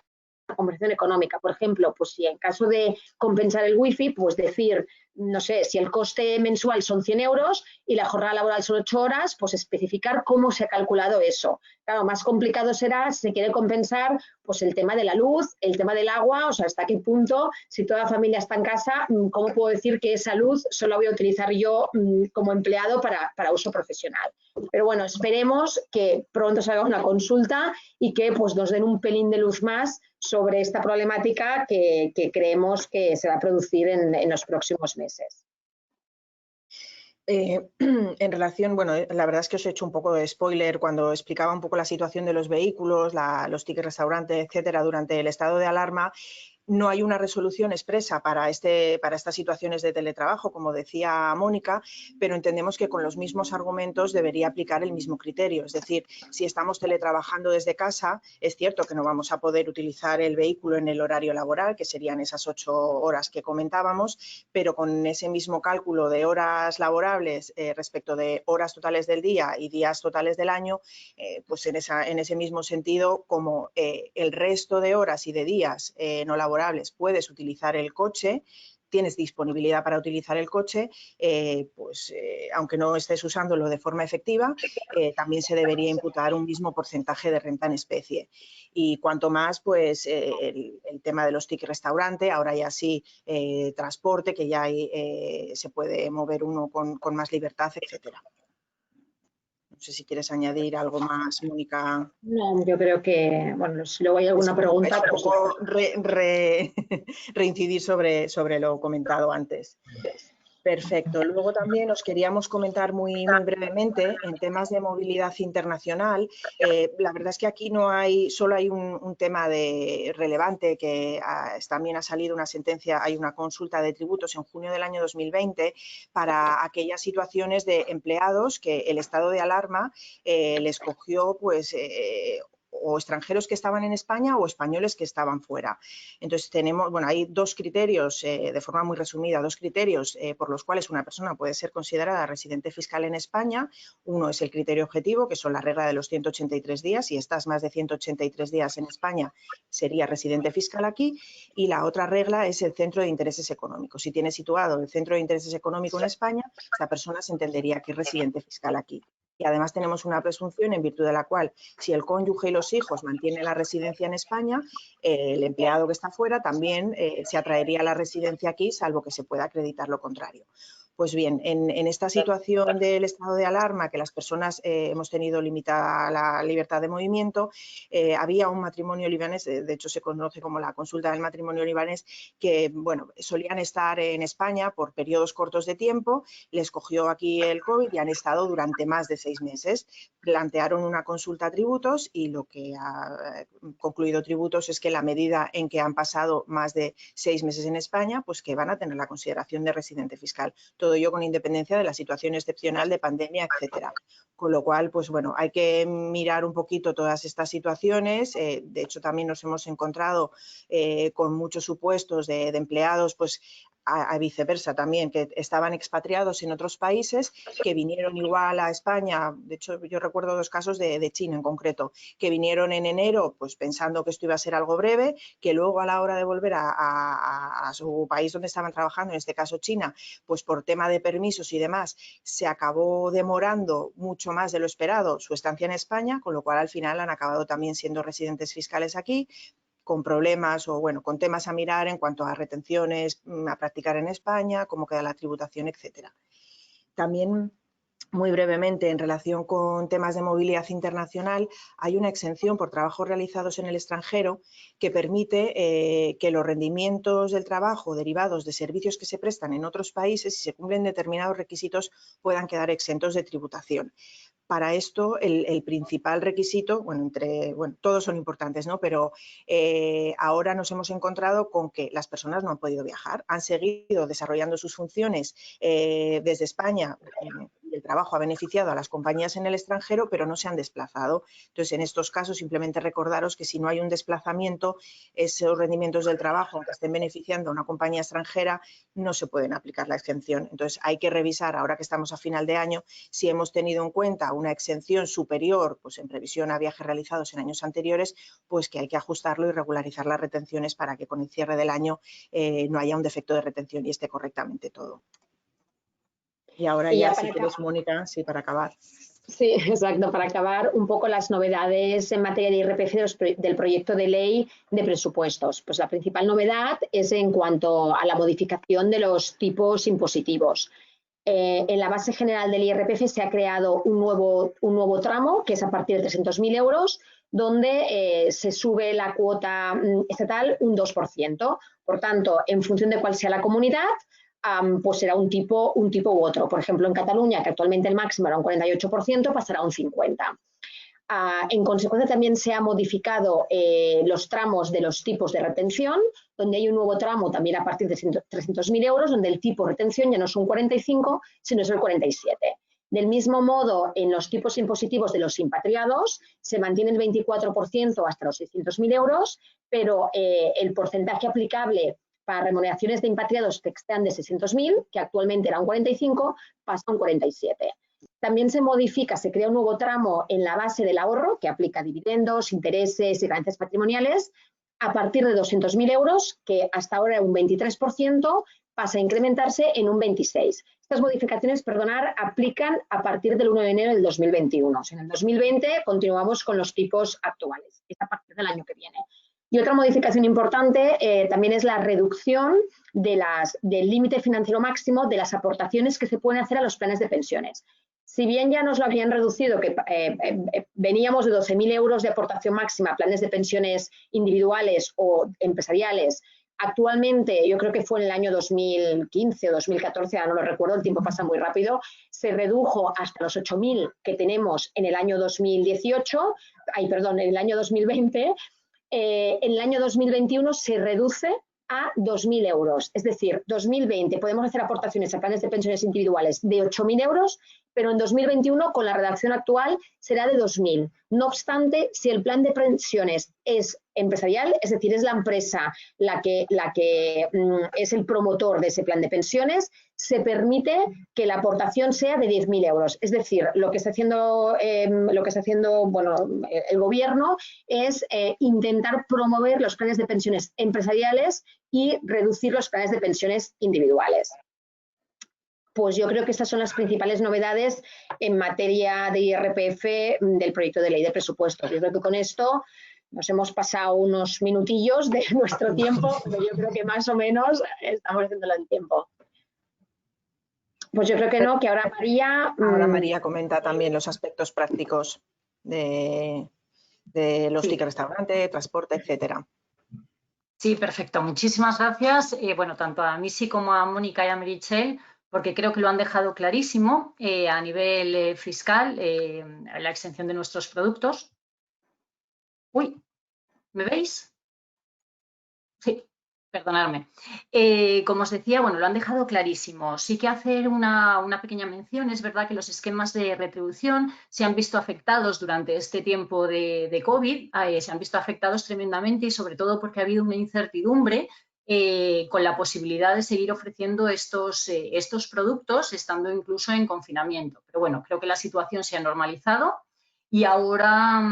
compensación económica. Por ejemplo, pues si en caso de compensar el wifi, pues decir, no sé, si el coste mensual son 100 euros y la jornada laboral son 8 horas, pues especificar cómo se ha calculado eso. Claro, más complicado será si se quiere compensar pues el tema de la luz, el tema del agua, o sea, hasta qué punto, si toda la familia está en casa, ¿cómo puedo decir que esa luz solo voy a utilizar yo como empleado para uso profesional? Pero bueno, esperemos que pronto se haga una consulta y que pues nos den un pelín de luz más sobre esta problemática que creemos que se va a producir en los próximos meses. En relación, bueno, la verdad es que os he hecho un poco de spoiler cuando explicaba un poco la situación de los vehículos, los tickets restaurantes, etcétera, durante el estado de alarma. No hay una resolución expresa para estas situaciones de teletrabajo, como decía Mónica, pero entendemos que con los mismos argumentos debería aplicar el mismo criterio. Es decir, si estamos teletrabajando desde casa, es cierto que no vamos a poder utilizar el vehículo en el horario laboral, que serían esas 8 horas que comentábamos, pero con ese mismo cálculo de horas laborables respecto de horas totales del día y días totales del año, pues en ese mismo sentido, como el resto de horas y de días no laborables puedes utilizar el coche, tienes disponibilidad para utilizar el coche, aunque no estés usándolo de forma efectiva, también se debería imputar un mismo porcentaje de renta en especie. Y cuanto más, pues el tema de los tickets restaurante, ahora ya sí transporte, que ya se puede mover uno con más libertad, etcétera. No sé si quieres añadir algo más, Mónica. No, yo creo que, bueno, si luego hay alguna pregunta. Es un poco reincidir sobre lo comentado antes. Perfecto. Luego también os queríamos comentar muy brevemente en temas de movilidad internacional. La verdad es que aquí solo hay un tema relevante que también ha salido una sentencia, hay una consulta de tributos en junio del año 2020 para aquellas situaciones de empleados que el estado de alarma les cogió pues o extranjeros que estaban en España o españoles que estaban fuera. Entonces hay dos criterios, de forma muy resumida, dos criterios por los cuales una persona puede ser considerada residente fiscal en España. Uno es el criterio objetivo, que son la regla de los 183 días. Si estás más de 183 días en España, sería residente fiscal aquí. Y la otra regla es el centro de intereses económicos. Si tienes situado el centro de intereses económicos en España, esta persona se entendería que es residente fiscal aquí. Y además tenemos una presunción en virtud de la cual, si el cónyuge y los hijos mantienen la residencia en España, el empleado que está fuera también se atraería a la residencia aquí, salvo que se pueda acreditar lo contrario. Pues bien, en esta situación del estado de alarma, que las personas hemos tenido limitada la libertad de movimiento, había un matrimonio libanés, de hecho se conoce como la consulta del matrimonio libanés, que solían estar en España por periodos cortos de tiempo, les cogió aquí el COVID y han estado durante más de 6 meses. Plantearon una consulta a tributos y lo que ha concluido tributos es que la medida en que han pasado más de 6 meses en España, pues que van a tener la consideración de residente fiscal. Todo todo ello con independencia de la situación excepcional de pandemia, etcétera. Con lo cual, pues bueno, hay que mirar un poquito todas estas situaciones. De hecho, también nos hemos encontrado con muchos supuestos de empleados, pues a viceversa también, que estaban expatriados en otros países, que vinieron igual a España. De hecho, yo recuerdo 2 casos de China en concreto, que vinieron en enero pues pensando que esto iba a ser algo breve, que luego a la hora de volver a su país donde estaban trabajando, en este caso China, pues por tema de permisos y demás, se acabó demorando mucho más de lo esperado su estancia en España, con lo cual al final han acabado también siendo residentes fiscales aquí, con problemas o bueno, con temas a mirar en cuanto a retenciones a practicar en España, cómo queda la tributación, etcétera. También, muy brevemente, en relación con temas de movilidad internacional, hay una exención por trabajos realizados en el extranjero que permite que los rendimientos del trabajo derivados de servicios que se prestan en otros países, si se cumplen determinados requisitos, puedan quedar exentos de tributación. Para esto, el principal requisito, bueno, todos son importantes, ¿no? Pero ahora nos hemos encontrado con que las personas no han podido viajar, han seguido desarrollando sus funciones desde España. El trabajo ha beneficiado a las compañías en el extranjero, pero no se han desplazado. Entonces, en estos casos, simplemente recordaros que si no hay un desplazamiento, esos rendimientos del trabajo, aunque estén beneficiando a una compañía extranjera, no se pueden aplicar la exención. Entonces, hay que revisar, ahora que estamos a final de año, si hemos tenido en cuenta una exención superior, pues en previsión a viajes realizados en años anteriores, pues que hay que ajustarlo y regularizar las retenciones para que con el cierre del año no haya un defecto de retención y esté correctamente todo. Y ahora ya, si quieres, Mónica, sí, para acabar. Sí, exacto, para acabar un poco las novedades en materia de IRPF del proyecto de ley de presupuestos. Pues la principal novedad es en cuanto a la modificación de los tipos impositivos. En la base general del IRPF se ha creado un nuevo tramo, que es a partir de 300.000 euros, donde se sube la cuota estatal un 2%. Por tanto, en función de cuál sea la comunidad, pues será un tipo u otro. Por ejemplo, en Cataluña, que actualmente el máximo era un 48%, pasará a un 50%. En consecuencia, también se han modificado los tramos de los tipos de retención, donde hay un nuevo tramo también a partir de 300.000 euros, donde el tipo de retención ya no es un 45, sino es el 47. Del mismo modo, en los tipos impositivos de los impatriados se mantiene el 24% hasta los 600.000 euros, pero el porcentaje aplicable para remuneraciones de impatriados que excedan de 600.000, que actualmente era un 45, pasa a un 47. También se modifica, se crea un nuevo tramo en la base del ahorro que aplica dividendos, intereses y ganancias patrimoniales a partir de 200.000 euros, que hasta ahora era un 23%, pasa a incrementarse en un 26%. Estas modificaciones, aplican a partir del 1 de enero del 2021. O sea, en el 2020 continuamos con los tipos actuales, es a partir del año que viene. Y otra modificación importante también es la reducción del límite financiero máximo de las aportaciones que se pueden hacer a los planes de pensiones. Si bien ya nos lo habían reducido, que veníamos de 12.000 euros de aportación máxima a planes de pensiones individuales o empresariales, actualmente, yo creo que fue en el año 2015 o 2014, ahora no lo recuerdo, el tiempo pasa muy rápido, se redujo hasta los 8.000 que tenemos en el año 2018, en el año 2020, en el año 2021 se reduce a 2.000 euros. Es decir, 2020 podemos hacer aportaciones a planes de pensiones individuales de 8.000 euros, pero en 2021, con la redacción actual, será de 2.000. No obstante, si el plan de pensiones es empresarial, es decir, es la empresa la que es el promotor de ese plan de pensiones, se permite que la aportación sea de 10.000 euros. Es decir, lo que está haciendo, el gobierno es intentar promover los planes de pensiones empresariales y reducir los planes de pensiones individuales. Pues yo creo que estas son las principales novedades en materia de IRPF del proyecto de ley de presupuestos. Yo creo que con esto nos hemos pasado unos minutillos de nuestro tiempo, pero yo creo que más o menos estamos haciéndolo en tiempo. Pues yo creo que no, que ahora María... Ahora María comenta también los aspectos prácticos de los tickets restaurante, transporte, etcétera. Sí, perfecto. Muchísimas gracias. Bueno, tanto a Missy como a Mónica y a Meritxell, porque creo que lo han dejado clarísimo a nivel fiscal, la exención de nuestros productos. Uy, ¿me veis? Sí. Perdonadme. Como os decía, bueno, lo han dejado clarísimo. Sí que hacer una pequeña mención. Es verdad que los esquemas de retribución se han visto afectados durante este tiempo de COVID, se han visto afectados tremendamente y sobre todo porque ha habido una incertidumbre con la posibilidad de seguir ofreciendo estos productos estando incluso en confinamiento. Pero bueno, creo que la situación se ha normalizado. Y ahora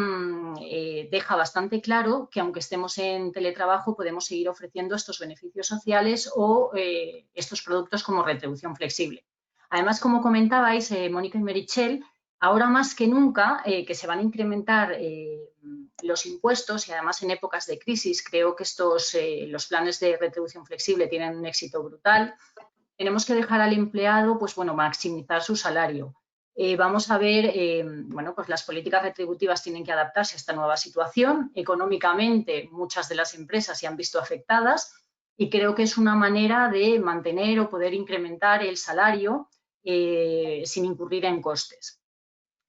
deja bastante claro que aunque estemos en teletrabajo podemos seguir ofreciendo estos beneficios sociales o estos productos como retribución flexible. Además, como comentabais, Mónica y Meritxell, ahora más que nunca que se van a incrementar los impuestos y además en épocas de crisis creo que los planes de retribución flexible tienen un éxito brutal. Tenemos que dejar al empleado, pues bueno, maximizar su salario. Vamos a ver, bueno, pues las políticas retributivas tienen que adaptarse a esta nueva situación. Económicamente, muchas de las empresas se han visto afectadas y creo que es una manera de mantener o poder incrementar el salario sin incurrir en costes.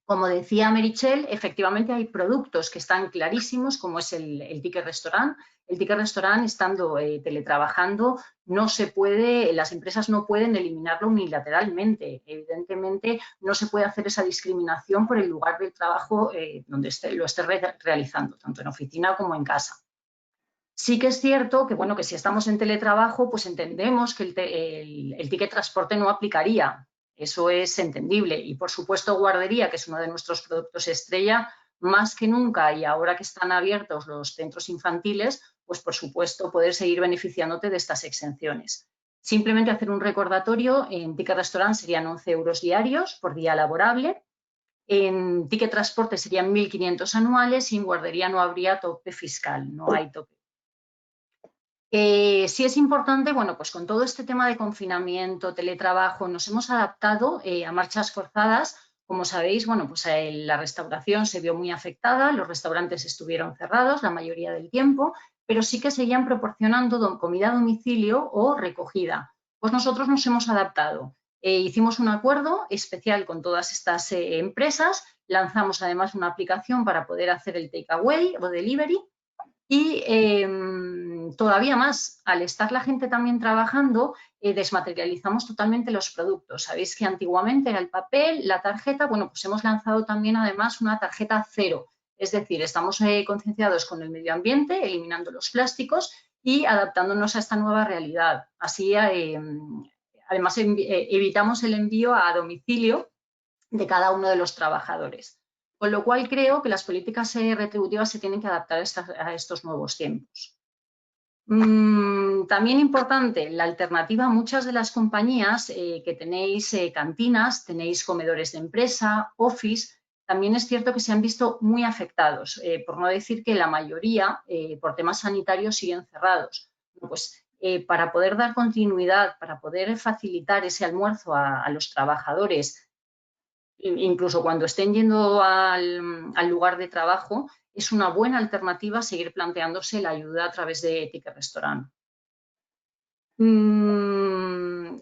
Como decía Meritxell, efectivamente hay productos que están clarísimos, como es el ticket restaurant. El ticket restaurant, estando teletrabajando, no se puede, las empresas no pueden eliminarlo unilateralmente. Evidentemente, no se puede hacer esa discriminación por el lugar del trabajo donde lo esté realizando, tanto en oficina como en casa. Sí que es cierto que, bueno, que si estamos en teletrabajo, pues entendemos que el ticket transporte no aplicaría. Eso es entendible. Y, por supuesto, guardería, que es uno de nuestros productos estrella, más que nunca, y ahora que están abiertos los centros infantiles, pues, por supuesto, poder seguir beneficiándote de estas exenciones. Simplemente hacer un recordatorio, en ticket restaurant serían 11 euros diarios por día laborable, en ticket transporte serían 1.500 anuales y en guardería no habría tope fiscal, no hay tope. Sí es importante, bueno, pues con todo este tema de confinamiento, teletrabajo, nos hemos adaptado a marchas forzadas. Como sabéis, bueno, pues la restauración se vio muy afectada, los restaurantes estuvieron cerrados la mayoría del tiempo, pero sí que seguían proporcionando comida a domicilio o recogida. Pues nosotros nos hemos adaptado. Hicimos un acuerdo especial con todas estas empresas, lanzamos además una aplicación para poder hacer el takeaway o delivery. Y todavía más, al estar la gente también trabajando, desmaterializamos totalmente los productos. Sabéis que antiguamente era el papel, la tarjeta, bueno, pues hemos lanzado también además una tarjeta cero. Es decir, estamos concienciados con el medio ambiente, eliminando los plásticos y adaptándonos a esta nueva realidad. Así, además, evitamos el envío a domicilio de cada uno de los trabajadores. Con lo cual creo que las políticas retributivas se tienen que adaptar a estos nuevos tiempos. También importante, la alternativa a muchas de las compañías que tenéis cantinas, tenéis comedores de empresa, office, también es cierto que se han visto muy afectados, por no decir que la mayoría por temas sanitarios siguen cerrados. Pues para poder dar continuidad, para poder facilitar ese almuerzo a los trabajadores, incluso cuando estén yendo al lugar de trabajo, es una buena alternativa seguir planteándose la ayuda a través de ticket restaurant.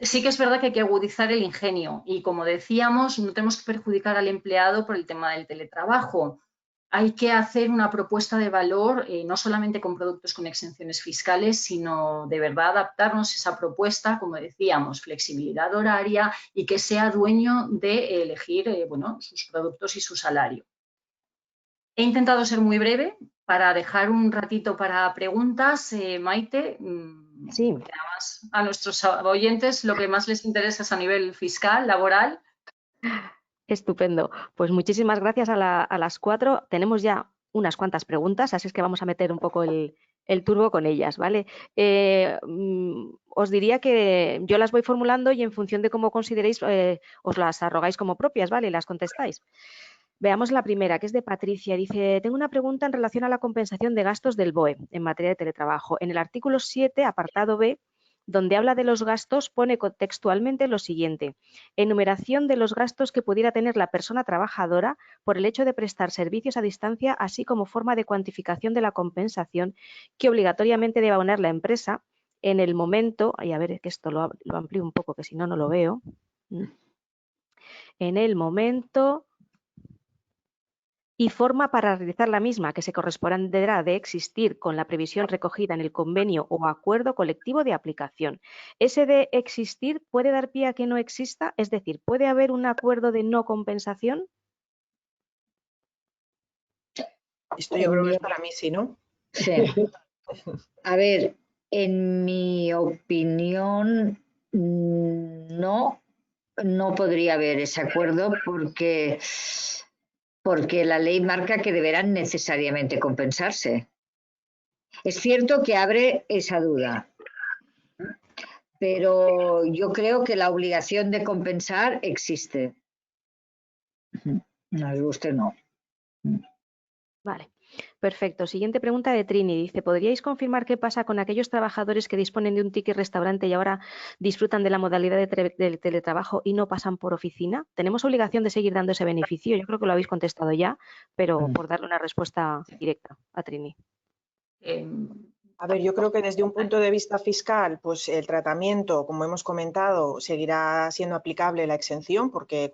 Sí que es verdad que hay que agudizar el ingenio y, como decíamos, no tenemos que perjudicar al empleado por el tema del teletrabajo. Hay que hacer una propuesta de valor, no solamente con productos con exenciones fiscales, sino de verdad adaptarnos a esa propuesta, como decíamos, flexibilidad horaria y que sea dueño de elegir bueno, sus productos y su salario. He intentado ser muy breve para dejar un ratito para preguntas. Maite, sí. Además, a nuestros oyentes lo que más les interesa es a nivel fiscal, laboral. Estupendo. Pues muchísimas gracias a las 4. Tenemos ya unas cuantas preguntas, así es que vamos a meter un poco el turbo con ellas, ¿vale? Os diría que yo las voy formulando y en función de cómo consideréis os las arrogáis como propias, ¿vale? Y las contestáis. Veamos la primera, que es de Patricia. Dice, tengo una pregunta en relación a la compensación de gastos del BOE en materia de teletrabajo. En el artículo 7, apartado B, donde habla de los gastos, pone textualmente lo siguiente: enumeración de los gastos que pudiera tener la persona trabajadora por el hecho de prestar servicios a distancia, así como forma de cuantificación de la compensación que obligatoriamente debe abonar la empresa en el momento, y a ver que esto lo amplío un poco que si no, no lo veo, en el momento y forma para realizar la misma, que se corresponderá de existir con la previsión recogida en el convenio o acuerdo colectivo de aplicación. Ese de existir puede dar pie a que no exista, es decir, ¿puede haber un acuerdo de no compensación? Esto yo creo que es para mí, sí, ¿no? Sí. A ver, en mi opinión, no podría haber ese acuerdo porque la ley marca que deberán necesariamente compensarse. Es cierto que abre esa duda, pero yo creo que la obligación de compensar existe. Nos guste o no. Vale, perfecto. Siguiente pregunta de Trini. Dice, ¿podríais confirmar qué pasa con aquellos trabajadores que disponen de un ticket restaurante y ahora disfrutan de la modalidad del teletrabajo y no pasan por oficina? ¿Tenemos obligación de seguir dando ese beneficio? Yo creo que lo habéis contestado ya, pero por darle una respuesta directa a Trini. A ver, yo creo que desde un punto de vista fiscal, pues el tratamiento, como hemos comentado, seguirá siendo aplicable la exención porque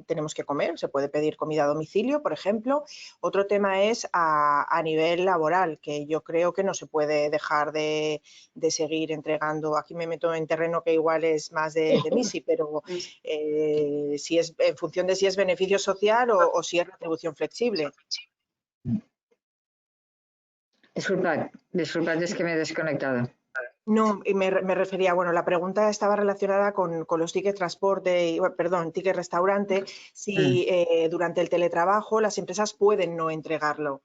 tenemos que comer, se puede pedir comida a domicilio, por ejemplo. Otro tema es a nivel laboral, que yo creo que no se puede dejar de seguir entregando. Aquí me meto en terreno que igual es más de MISI, pero si es en función de si es beneficio social o si es retribución flexible. Disculpad, es que me he desconectado. No, me refería, bueno, la pregunta estaba relacionada con los tickets transporte, ticket restaurante, si durante el teletrabajo las empresas pueden no entregarlo.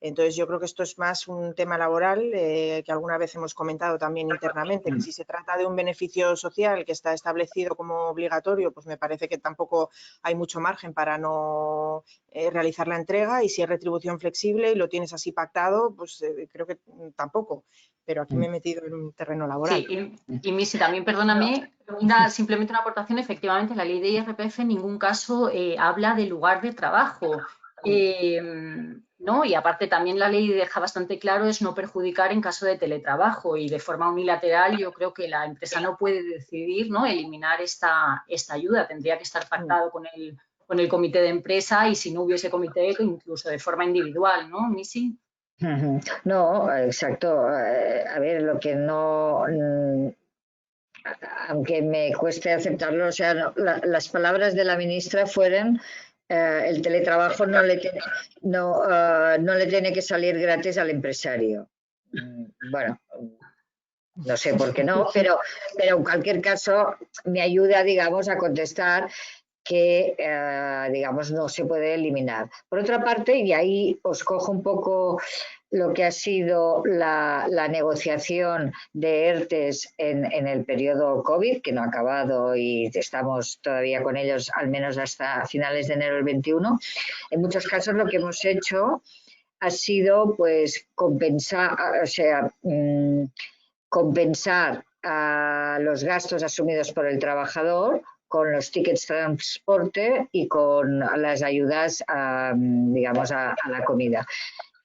Entonces yo creo que esto es más un tema laboral que alguna vez hemos comentado también internamente, que si se trata de un beneficio social que está establecido como obligatorio, pues me parece que tampoco hay mucho margen para no realizar la entrega, y si es retribución flexible y lo tienes así pactado, pues creo que tampoco. Pero aquí me he metido en un terreno laboral. Sí, y Missy, también perdóname, simplemente una aportación. Efectivamente, la ley de IRPF en ningún caso habla de lugar de trabajo. ¿No? Y aparte también la ley deja bastante claro es no perjudicar en caso de teletrabajo, y de forma unilateral yo creo que la empresa no puede decidir, ¿no?, eliminar esta ayuda. Tendría que estar pactado con el comité de empresa, y si no hubiese comité, incluso de forma individual, ¿no, Missy? No, exacto. A ver, lo que no, aunque me cueste aceptarlo, o sea, no, las palabras de la ministra fueron el teletrabajo no le tiene que salir gratis al empresario. Bueno, no sé por qué no, pero en cualquier caso me ayuda, digamos, a contestar que, digamos, no se puede eliminar. Por otra parte, y ahí os cojo un poco lo que ha sido la negociación de ERTES en el periodo COVID, que no ha acabado y estamos todavía con ellos al menos hasta finales de enero del 21. En muchos casos lo que hemos hecho ha sido pues compensar, o sea, compensar a los gastos asumidos por el trabajador con los tickets transporte y con las ayudas, digamos, a la comida.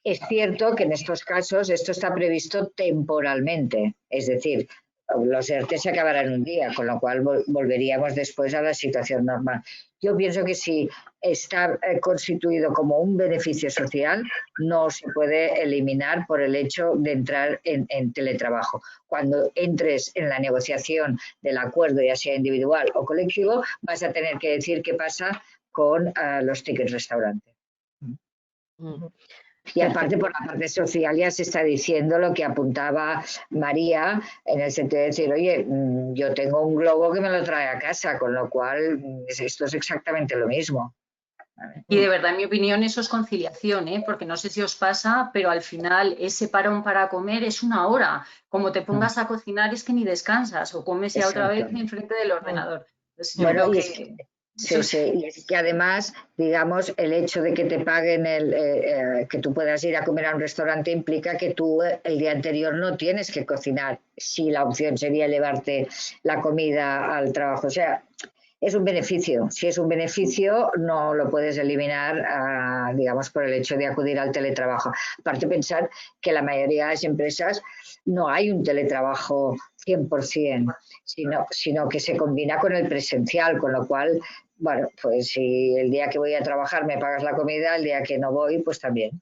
Es cierto que en estos casos esto está previsto temporalmente, es decir, los ERTE se acabarán un día, con lo cual volveríamos después a la situación normal. Yo pienso que si está constituido como un beneficio social, no se puede eliminar por el hecho de entrar en teletrabajo. Cuando entres en la negociación del acuerdo, ya sea individual o colectivo, vas a tener que decir qué pasa con los tickets restaurante. Y aparte, por la parte social ya se está diciendo lo que apuntaba María, en el sentido de decir, oye, yo tengo un globo que me lo trae a casa, con lo cual esto es exactamente lo mismo. Y de verdad, en mi opinión, eso es conciliación, porque no sé si os pasa, pero al final ese parón para comer es una hora. Como te pongas a cocinar es que ni descansas, o comes ya otra vez enfrente del ordenador. Entonces, yo creo que... Sí, y es que además, digamos, el hecho de que te paguen que tú puedas ir a comer a un restaurante implica que tú el día anterior no tienes que cocinar, si la opción sería llevarte la comida al trabajo. O sea, es un beneficio. Si es un beneficio, no lo puedes eliminar, digamos, por el hecho de acudir al teletrabajo. Aparte, pensar que la mayoría de las empresas no hay un teletrabajo 100%, sino que se combina con el presencial, con lo cual, bueno, pues si el día que voy a trabajar me pagas la comida, el día que no voy, pues también.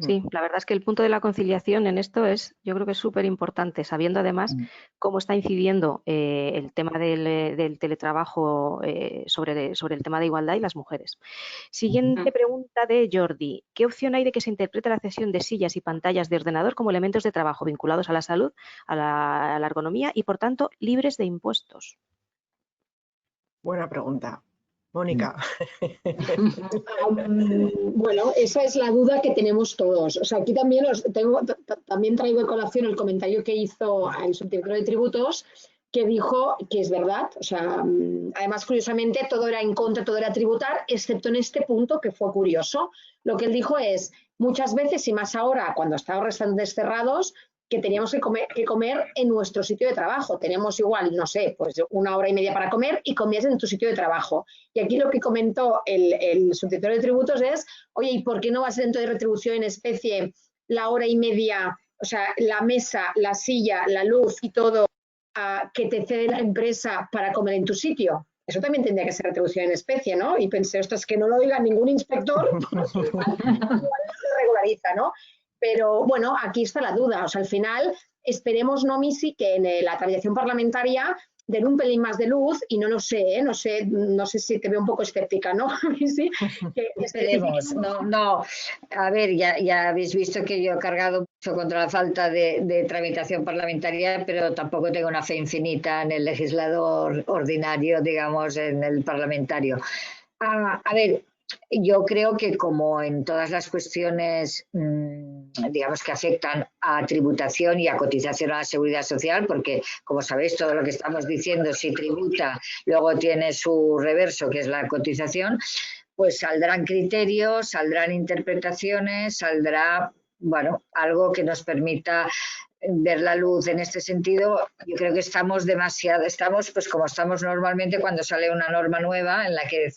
Sí, la verdad es que el punto de la conciliación en esto yo creo que es súper importante, sabiendo además cómo está incidiendo el tema del teletrabajo sobre el tema de igualdad y las mujeres. Siguiente pregunta de Jordi. ¿Qué opción hay de que se interprete la cesión de sillas y pantallas de ordenador como elementos de trabajo vinculados a la salud, a la ergonomía y, por tanto, libres de impuestos? Buena pregunta. Mónica. Bueno, esa es la duda que tenemos todos. O sea, aquí también también traigo a colación el comentario que hizo el subdirector de tributos, que dijo que es verdad. O sea, además, curiosamente, todo era en contra, todo era tributar, excepto en este punto que fue curioso. Lo que él dijo es, muchas veces, y más ahora, cuando están los restaurantes cerrados, que teníamos que comer en nuestro sitio de trabajo. Tenemos igual, no sé, pues 1 hora y media para comer y comías en tu sitio de trabajo. Y aquí lo que comentó el subdirector de tributos es, oye, ¿y por qué no va a ser dentro de retribución en especie la hora y media, o sea, la mesa, la silla, la luz y todo que te cede la empresa para comer en tu sitio? Eso también tendría que ser retribución en especie, ¿no? Y pensé, ostras, que no lo diga ningún inspector, igual se regulariza, ¿no? Pero bueno, aquí está la duda. O sea, al final esperemos, ¿no, Missy, que en la tramitación parlamentaria den un pelín más de luz y no sé si te veo un poco escéptica, ¿no, Missy? Esperemos, no. A ver, ya habéis visto que yo he cargado mucho contra la falta de tramitación parlamentaria, pero tampoco tengo una fe infinita en el legislador ordinario, digamos, en el parlamentario. A ver, yo creo que como en todas las cuestiones, digamos, que afectan a tributación y a cotización a la seguridad social, porque como sabéis todo lo que estamos diciendo, si tributa, luego tiene su reverso, que es la cotización, pues saldrán criterios, saldrán interpretaciones, saldrá, bueno, algo que nos permita ver la luz en este sentido. Yo creo que estamos pues como estamos normalmente cuando sale una norma nueva en la que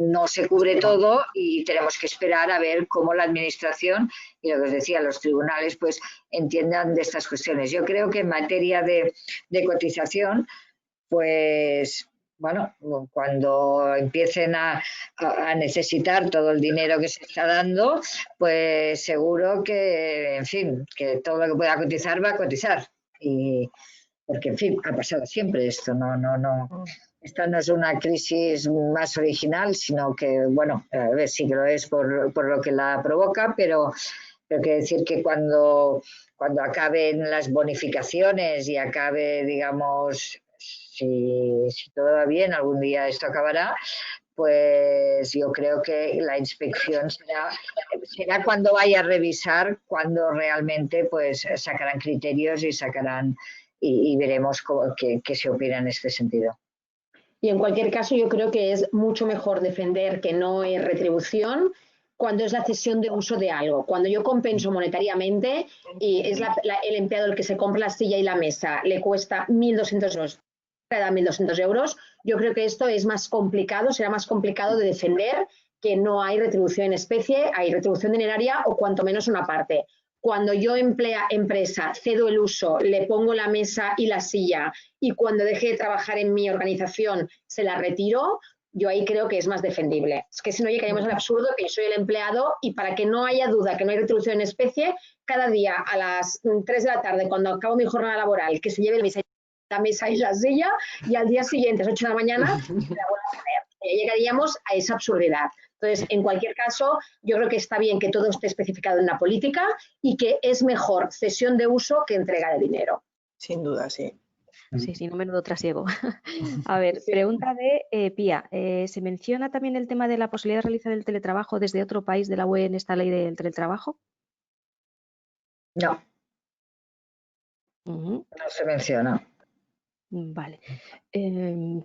no se cubre todo y tenemos que esperar a ver cómo la administración y lo que os decía, los tribunales pues entiendan de estas cuestiones. Yo creo que en materia de cotización, pues bueno, cuando empiecen a necesitar todo el dinero que se está dando, pues seguro que, en fin, que todo lo que pueda cotizar va a cotizar. Y porque, en fin, ha pasado siempre esto, no. Esta no es una crisis más original, sino que, bueno, a ver, sí que lo es por lo que la provoca, pero quiere decir que cuando acaben las bonificaciones y acabe, digamos, si todo va bien, algún día esto acabará, pues yo creo que la inspección será cuando vaya a revisar, cuando realmente pues sacarán criterios y veremos qué se opina en este sentido. Y en cualquier caso, yo creo que es mucho mejor defender que no es retribución cuando es la cesión de uso de algo. Cuando yo compenso monetariamente y es el empleado el que se compra la silla y la mesa, le cuesta 1.200 euros, da 1.200 euros, yo creo que esto es más complicado, será más complicado de defender que no hay retribución en especie, hay retribución dineraria o cuanto menos una parte. Cuando yo empresa, cedo el uso, le pongo la mesa y la silla y cuando deje de trabajar en mi organización se la retiro, yo ahí creo que es más defendible. Es que si no llegaríamos al absurdo que yo soy el empleado y para que no haya duda que no hay retribución en especie, cada día a las 3 de la tarde, cuando acabo mi jornada laboral, que se lleve la mesa y la silla y al día siguiente, a las 8 de la mañana, la vuelvo a poner. Llegaríamos a esa absurdidad. Entonces, en cualquier caso, yo creo que está bien que todo esté especificado en la política y que es mejor cesión de uso que entrega de dinero. Sin duda, sí. Sí, no menudo trasiego. A ver, pregunta de Pía. ¿Se menciona también el tema de la posibilidad de realizar el teletrabajo desde otro país de la UE en esta ley del teletrabajo? No. No se menciona. Vale.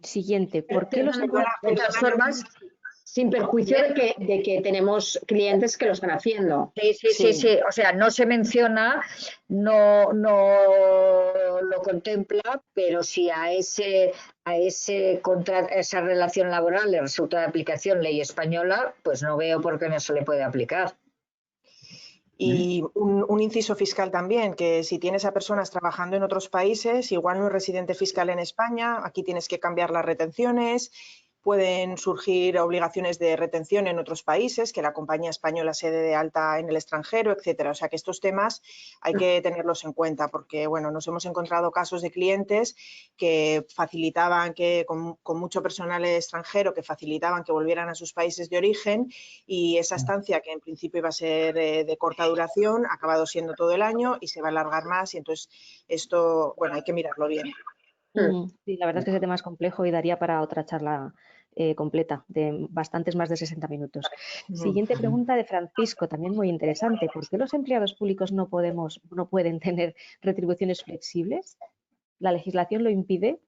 Siguiente. ¿Por qué los de todas formas, sin perjuicio de que tenemos clientes que lo están haciendo? Sí. O sea, no se menciona, no lo contempla, pero si a esa relación laboral le resulta de aplicación ley española, pues no veo por qué no se le puede aplicar. Y un inciso fiscal también, que si tienes a personas trabajando en otros países, igual no es residente fiscal en España, aquí tienes que cambiar las retenciones, pueden surgir obligaciones de retención en otros países, que la compañía española se dé de alta en el extranjero, etcétera. O sea que estos temas hay que tenerlos en cuenta porque, bueno, nos hemos encontrado casos de clientes que facilitaban que con mucho personal extranjero, que facilitaban que volvieran a sus países de origen y esa estancia que en principio iba a ser de corta duración ha acabado siendo todo el año y se va a alargar más y entonces esto, bueno, hay que mirarlo bien. Sí, la verdad es que ese tema es complejo y daría para otra charla completa de bastantes más de 60 minutos. Siguiente pregunta de Francisco, también muy interesante. ¿Por qué los empleados públicos no pueden tener retribuciones flexibles? ¿La legislación lo impide?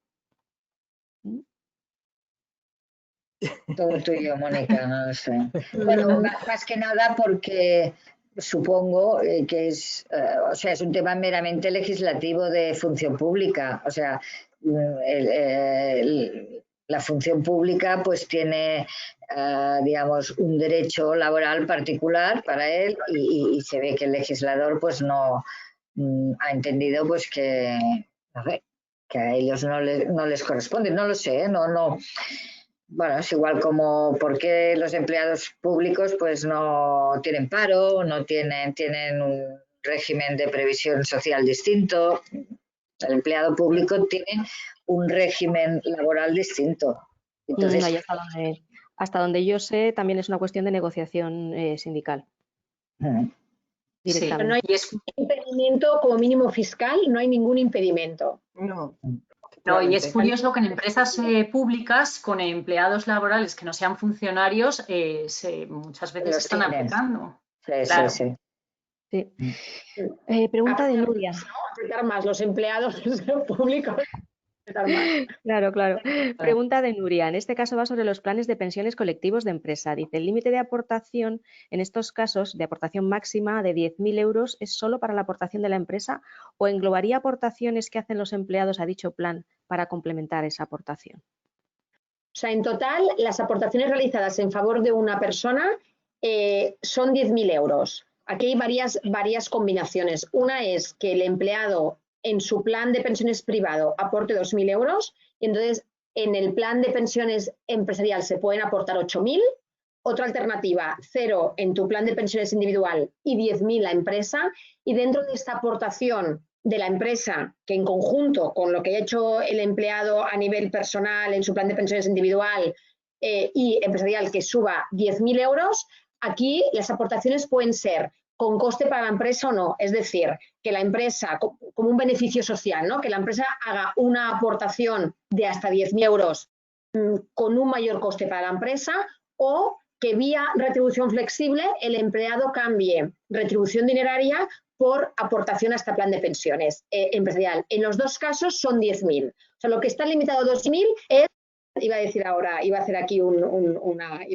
Todo tuyo, Mónica, no lo sé. Bueno, más que nada porque supongo que es, o sea, es un tema meramente legislativo de función pública. O sea, la función pública pues tiene, digamos, un derecho laboral particular para él y se ve que el legislador pues no ha entendido pues que, a ver, que a ellos no les corresponde. No lo sé, no. Bueno, es igual como por qué los empleados públicos pues no tienen paro, no tienen un régimen de previsión social distinto. El empleado público tiene un régimen laboral distinto. Entonces, Ahí hasta donde yo sé, también es una cuestión de negociación sindical. Sí, no hay impedimento como mínimo fiscal, no hay ningún impedimento. No, y es curioso que en empresas públicas con empleados laborales que no sean funcionarios muchas veces están aplicando. Sí, claro. sí. Pregunta de Nuria. Aplicar más los empleados públicos. Claro. Pregunta de Nuria. En este caso va sobre los planes de pensiones colectivos de empresa. Dice, el límite de aportación en estos casos de aportación máxima de 10.000 euros es solo para la aportación de la empresa o englobaría aportaciones que hacen los empleados a dicho plan para complementar esa aportación. O sea, en total, las aportaciones realizadas en favor de una persona son 10.000 euros. Aquí hay varias combinaciones. Una es que el empleado en su plan de pensiones privado aporte 2.000 euros y entonces en el plan de pensiones empresarial se pueden aportar 8.000. Otra alternativa, 0 en tu plan de pensiones individual y 10.000 la empresa. Y dentro de esta aportación de la empresa, que en conjunto con lo que ha hecho el empleado a nivel personal en su plan de pensiones individual y empresarial que suba 10.000 euros, aquí las aportaciones pueden ser con coste para la empresa o no, es decir, que la empresa, como un beneficio social, ¿no? Que la empresa haga una aportación de hasta 10.000 euros con un mayor coste para la empresa o que vía retribución flexible el empleado cambie retribución dineraria por aportación a este plan de pensiones empresarial. En los dos casos son 10.000. O sea, lo que está limitado a 2.000 es, iba a hacer aquí una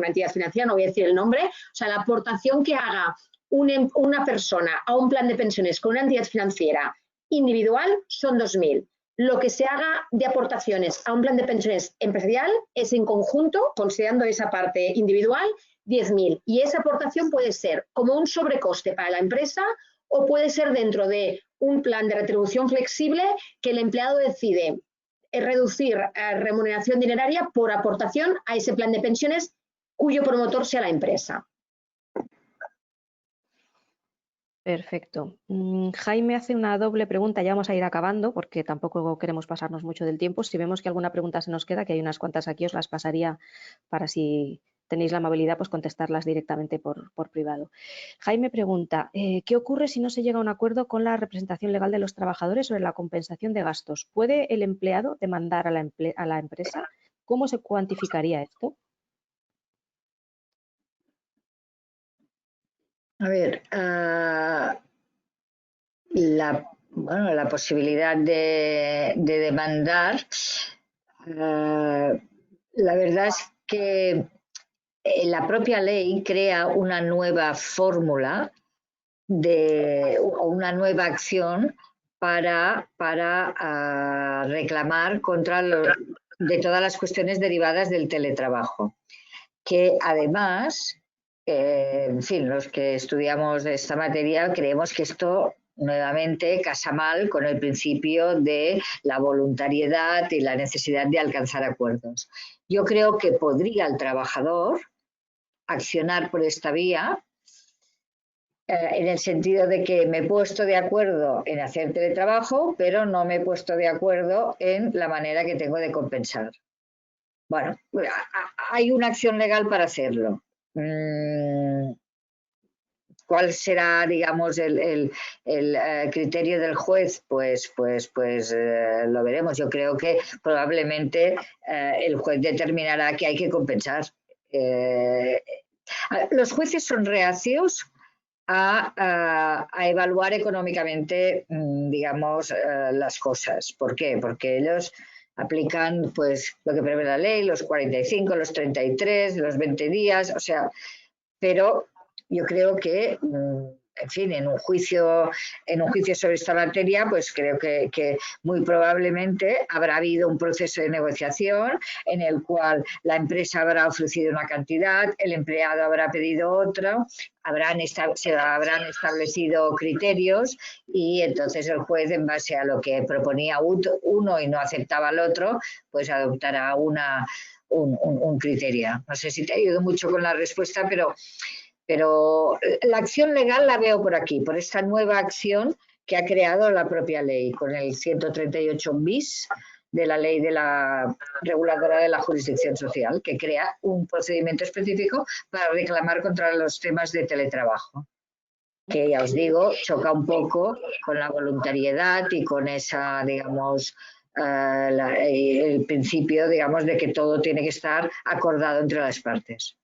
entidad financiera, no voy a decir el nombre, o sea, la aportación que haga una persona a un plan de pensiones con una entidad financiera individual son 2.000. Lo que se haga de aportaciones a un plan de pensiones empresarial es en conjunto, considerando esa parte individual, 10.000. Y esa aportación puede ser como un sobrecoste para la empresa o puede ser dentro de un plan de retribución flexible que el empleado decide reducir remuneración dineraria por aportación a ese plan de pensiones cuyo promotor sea la empresa. Perfecto. Jaime hace una doble pregunta, ya vamos a ir acabando porque tampoco queremos pasarnos mucho del tiempo. Si vemos que alguna pregunta se nos queda, que hay unas cuantas aquí, os las pasaría para si tenéis la amabilidad, pues contestarlas directamente por privado. Jaime pregunta, ¿qué ocurre si no se llega a un acuerdo con la representación legal de los trabajadores sobre la compensación de gastos? ¿Puede el empleado demandar a la empresa? ¿Cómo se cuantificaría esto? A ver, la posibilidad de demandar, la verdad es que la propia ley crea una nueva fórmula o una nueva acción para reclamar contra de todas las cuestiones derivadas del teletrabajo, que además en fin, los que estudiamos esta materia creemos que esto nuevamente casa mal con el principio de la voluntariedad y la necesidad de alcanzar acuerdos. Yo creo que podría el trabajador accionar por esta vía, en el sentido de que me he puesto de acuerdo en hacer teletrabajo, pero no me he puesto de acuerdo en la manera que tengo de compensar. Bueno, hay una acción legal para hacerlo. ¿Cuál será, digamos, el criterio del juez? Pues lo veremos. Yo creo que probablemente el juez determinará que hay que compensar. Los jueces son reacios a evaluar económicamente, digamos, las cosas. ¿Por qué? Porque ellos aplican pues lo que prevé la ley, los 45, los 33, los 20 días, o sea, pero yo creo que, en fin, en un juicio sobre esta materia, pues creo que muy probablemente habrá habido un proceso de negociación en el cual la empresa habrá ofrecido una cantidad, el empleado habrá pedido otra, se habrán establecido criterios y entonces el juez, en base a lo que proponía uno y no aceptaba el otro, pues adoptará un criterio. No sé si te ayudo mucho con la respuesta, pero la acción legal la veo por aquí, por esta nueva acción que ha creado la propia ley, con el 138 bis de la ley de la reguladora de la jurisdicción social, que crea un procedimiento específico para reclamar contra los temas de teletrabajo, que ya os digo, choca un poco con la voluntariedad y con esa, digamos, el principio, digamos, de que todo tiene que estar acordado entre las partes.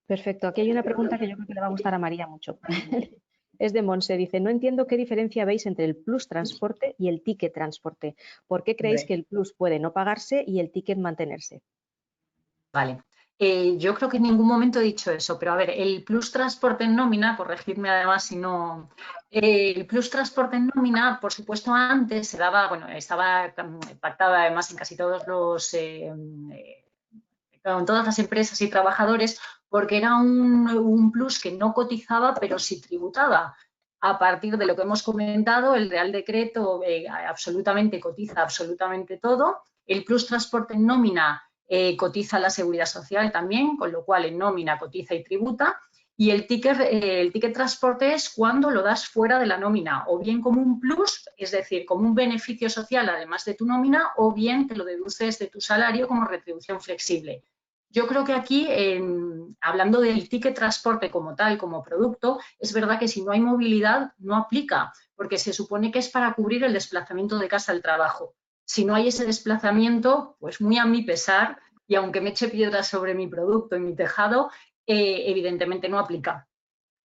Perfecto. Aquí hay una pregunta que yo creo que le va a gustar a María mucho. Es de Monse, dice, no entiendo qué diferencia veis entre el plus transporte y el ticket transporte. ¿Por qué creéis que el plus puede no pagarse y el ticket mantenerse? Vale. Yo creo que en ningún momento he dicho eso, pero a ver, el plus transporte en nómina, corregidme además si no, el plus transporte en nómina, por supuesto, antes se daba, bueno, estaba pactada además en casi todos los, en todas las empresas y trabajadores, porque era un plus que no cotizaba, pero sí tributaba. A partir de lo que hemos comentado, el Real Decreto absolutamente cotiza absolutamente todo. El plus transporte en nómina cotiza la Seguridad Social también, con lo cual en nómina cotiza y tributa. Y el ticket transporte es cuando lo das fuera de la nómina, o bien como un plus, es decir, como un beneficio social además de tu nómina, o bien te lo deduces de tu salario como retribución flexible. Yo creo que aquí, hablando del ticket transporte como tal, como producto, es verdad que si no hay movilidad no aplica, porque se supone que es para cubrir el desplazamiento de casa al trabajo. Si no hay ese desplazamiento, pues muy a mi pesar, y aunque me eche piedras sobre mi producto y mi tejado, evidentemente no aplica.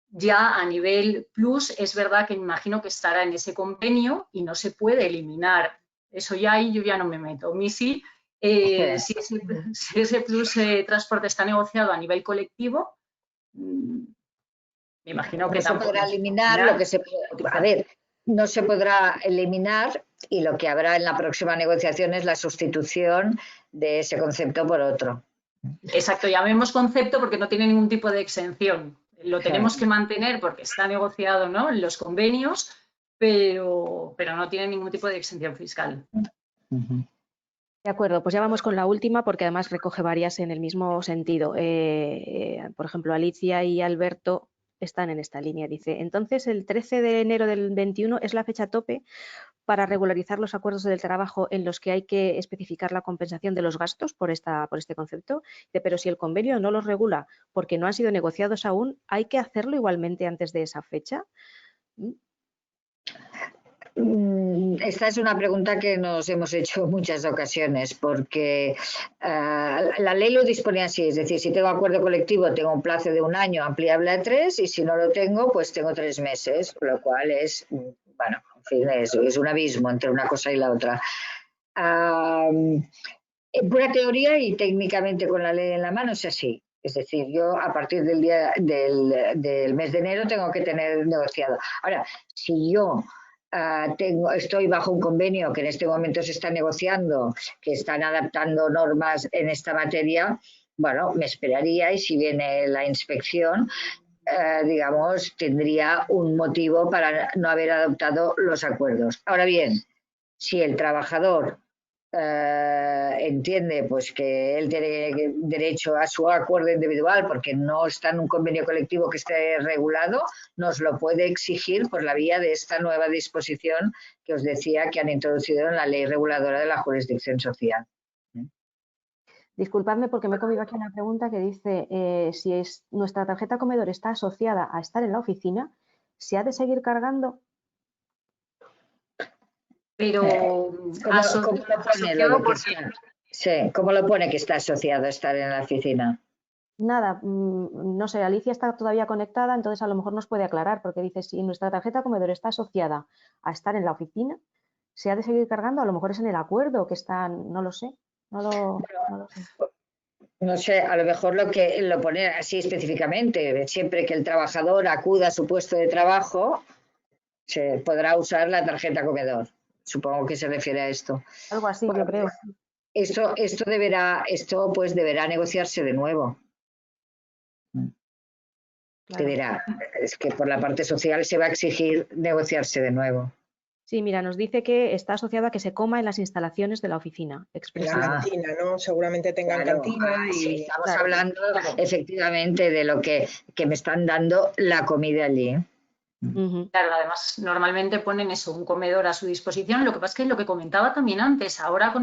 Ya a nivel plus, es verdad que me imagino que estará en ese convenio y no se puede eliminar. Eso ya ahí yo ya no me meto. Misi, si ese plus transporte está negociado a nivel colectivo, me imagino que tampoco se podrá eliminar lo que se puede. A ver, no se podrá eliminar y lo que habrá en la próxima negociación es la sustitución de ese concepto por otro. Exacto, llamemos concepto porque no tiene ningún tipo de exención. Lo tenemos que mantener porque está negociado, ¿no?, en los convenios, pero no tiene ningún tipo de exención fiscal. De acuerdo, pues ya vamos con la última porque además recoge varias en el mismo sentido. Por ejemplo, Alicia y Alberto están en esta línea. Dice, entonces el 13 de enero del 21 es la fecha tope para regularizar los acuerdos del trabajo en los que hay que especificar la compensación de los gastos por este concepto. Pero si el convenio no los regula porque no han sido negociados aún, ¿hay que hacerlo igualmente antes de esa fecha? Esta es una pregunta que nos hemos hecho en muchas ocasiones porque la ley lo dispone así, es decir, si tengo acuerdo colectivo tengo un plazo de 1 año ampliable a 3 y si no lo tengo pues tengo 3 meses, lo cual es, bueno, en fin, es un abismo entre una cosa y la otra. En pura teoría y técnicamente con la ley en la mano es así. Es decir, yo a partir del día del mes de enero tengo que tener negociado. Ahora, si yo estoy bajo un convenio que en este momento se está negociando, que están adaptando normas en esta materia, bueno, me esperaría y si viene la inspección, digamos, tendría un motivo para no haber adoptado los acuerdos. Ahora bien, si el trabajador entiende pues que él tiene derecho a su acuerdo individual porque no está en un convenio colectivo que esté regulado, nos lo puede exigir por la vía de esta nueva disposición que os decía que han introducido en la ley reguladora de la jurisdicción social. Disculpadme porque me he comido aquí una pregunta que dice si nuestra tarjeta comedor está asociada a estar en la oficina, ¿se ha de seguir cargando? Pero ¿Cómo lo pone lo de que está? Sí, ¿cómo lo pone que está asociado a estar en la oficina? Nada, no sé, Alicia está todavía conectada, entonces a lo mejor nos puede aclarar, porque dice, si nuestra tarjeta comedor está asociada a estar en la oficina, ¿se ha de seguir cargando? A lo mejor es en el acuerdo que están, no lo sé, no lo sé. No sé, a lo mejor lo pone así específicamente. Siempre que el trabajador acuda a su puesto de trabajo, se podrá usar la tarjeta comedor. Supongo que se refiere a esto. Algo así, Bueno, yo creo. Esto pues deberá negociarse de nuevo. Claro. Es que por la parte social se va a exigir negociarse de nuevo. Sí, mira, nos dice que está asociado a que se coma en las instalaciones de la oficina. En la cantina, ¿no? Seguramente tengan cantina y... Sí, estamos hablando efectivamente de lo que me están dando la comida allí. Claro, además normalmente ponen eso, un comedor a su disposición. Lo que pasa es que lo que comentaba también antes, ahora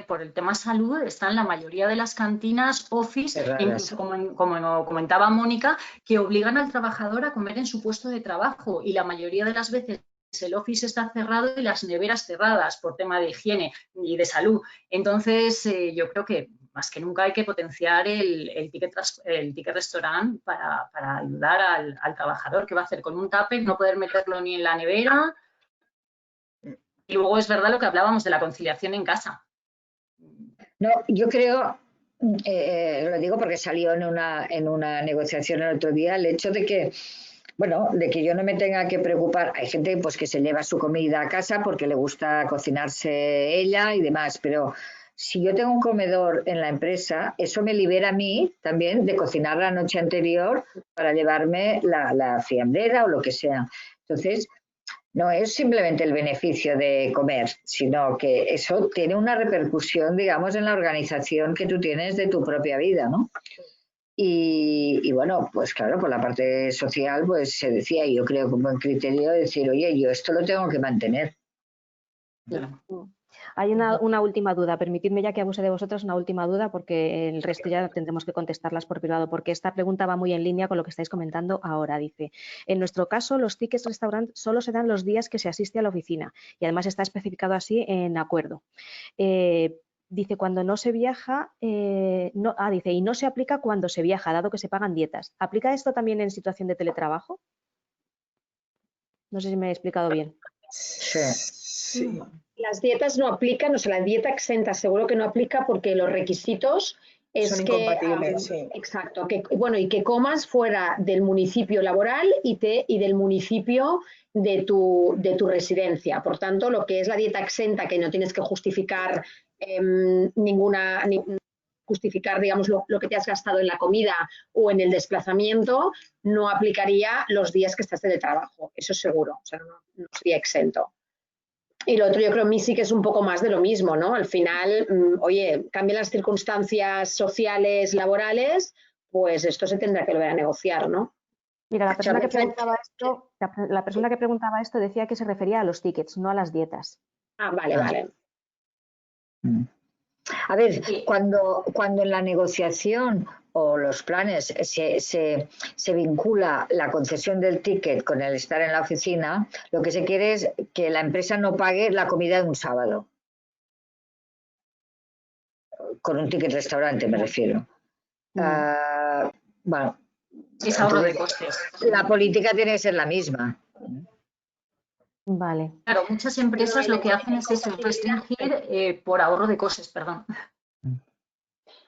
por el tema salud, están la mayoría de las cantinas office, incluso como comentaba Mónica, que obligan al trabajador a comer en su puesto de trabajo y la mayoría de las veces el office está cerrado y las neveras cerradas por tema de higiene y de salud. Entonces, yo creo que más que nunca hay que potenciar el ticket restaurant para ayudar al trabajador. ¿Qué va a hacer con un tupper? No poder meterlo ni en la nevera. Y luego es verdad lo que hablábamos de la conciliación en casa. No, yo creo, lo digo porque salió en una negociación el otro día, el hecho de que, bueno, de que yo no me tenga que preocupar. Hay gente pues que se lleva su comida a casa porque le gusta cocinarse ella y demás, pero si yo tengo un comedor en la empresa, eso me libera a mí también de cocinar la noche anterior para llevarme la fiambrera o lo que sea. Entonces, no es simplemente el beneficio de comer, sino que eso tiene una repercusión, digamos, en la organización que tú tienes de tu propia vida, ¿no? Y bueno, pues claro, por la parte social, pues se decía, y yo creo que un buen criterio decir, oye, yo esto lo tengo que mantener. Claro. Hay una última duda, permitidme ya que abuse de vosotros una última duda porque el resto ya tendremos que contestarlas por privado porque esta pregunta va muy en línea con lo que estáis comentando ahora. Dice, en nuestro caso los tickets restaurant solo se dan los días que se asiste a la oficina y además está especificado así en acuerdo. Dice, cuando no se viaja, dice, y no se aplica cuando se viaja, dado que se pagan dietas. ¿Aplica esto también en situación de teletrabajo? No sé si me he explicado bien. Sí. Las dietas no aplican, o sea, la dieta exenta seguro que no aplica porque los requisitos es son que... incompatibles, sí. Exacto, y que comas fuera del municipio laboral y del municipio de tu residencia. Por tanto, lo que es la dieta exenta, que no tienes que justificar justificar, digamos, lo que te has gastado en la comida o en el desplazamiento, no aplicaría los días que estás de trabajo, eso seguro, o sea, no sería exento. Y lo otro yo creo, a mí sí que es un poco más de lo mismo, ¿no? Al final, oye, cambian las circunstancias sociales, laborales, pues esto se tendrá que volver a negociar, ¿no? Mira, la persona que preguntaba esto decía que se refería a los tickets, no a las dietas. Ah, vale. A ver, cuando en la negociación o los planes se vincula la concesión del ticket con el estar en la oficina, lo que se quiere es que la empresa no pague la comida de un sábado. Con un ticket restaurante me refiero. Bueno, es ahorro de costes. La política tiene que ser la misma. Vale. Claro, muchas empresas lo que hacen es eso, restringir por ahorro de costes, perdón.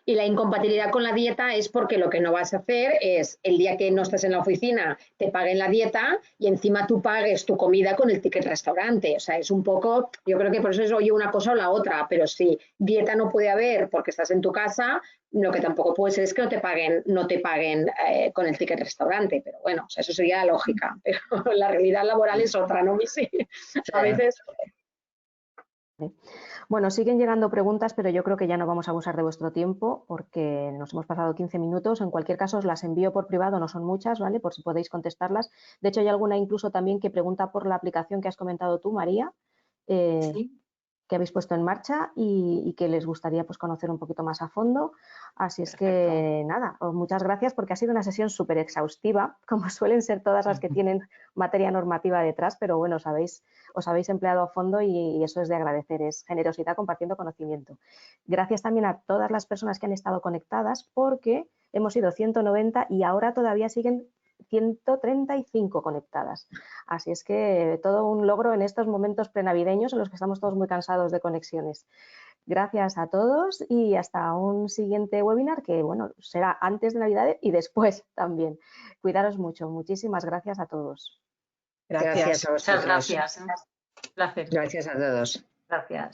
Y la incompatibilidad con la dieta es porque lo que no vas a hacer es el día que no estás en la oficina te paguen la dieta y encima tú pagues tu comida con el ticket restaurante. O sea, es un poco, yo creo que por eso es oye una cosa o la otra, pero si dieta no puede haber porque estás en tu casa, lo que tampoco puede ser es que no te paguen con el ticket restaurante. Pero bueno, o sea, eso sería la lógica. Pero la realidad laboral es otra, ¿no? Sí. A veces... Bueno, siguen llegando preguntas, pero yo creo que ya no vamos a abusar de vuestro tiempo porque nos hemos pasado 15 minutos. En cualquier caso, os las envío por privado, no son muchas, ¿vale? Por si podéis contestarlas. De hecho, hay alguna incluso también que pregunta por la aplicación que has comentado tú, María, Sí. que habéis puesto en marcha y que les gustaría pues, conocer un poquito más a fondo. Así es que, nada, muchas gracias porque ha sido una sesión súper exhaustiva, como suelen ser todas las que tienen materia normativa detrás, pero bueno, os habéis empleado a fondo y eso es de agradecer, es generosidad compartiendo conocimiento. Gracias también a todas las personas que han estado conectadas porque hemos sido 190 y ahora todavía siguen 135 conectadas. Así es que todo un logro en estos momentos prenavideños en los que estamos todos muy cansados de conexiones. Gracias a todos y hasta un siguiente webinar que, bueno, será antes de Navidad y después también. Cuidaros mucho. Muchísimas gracias a todos. Gracias a vosotros. Muchas gracias. Un placer. Gracias a todos. Gracias.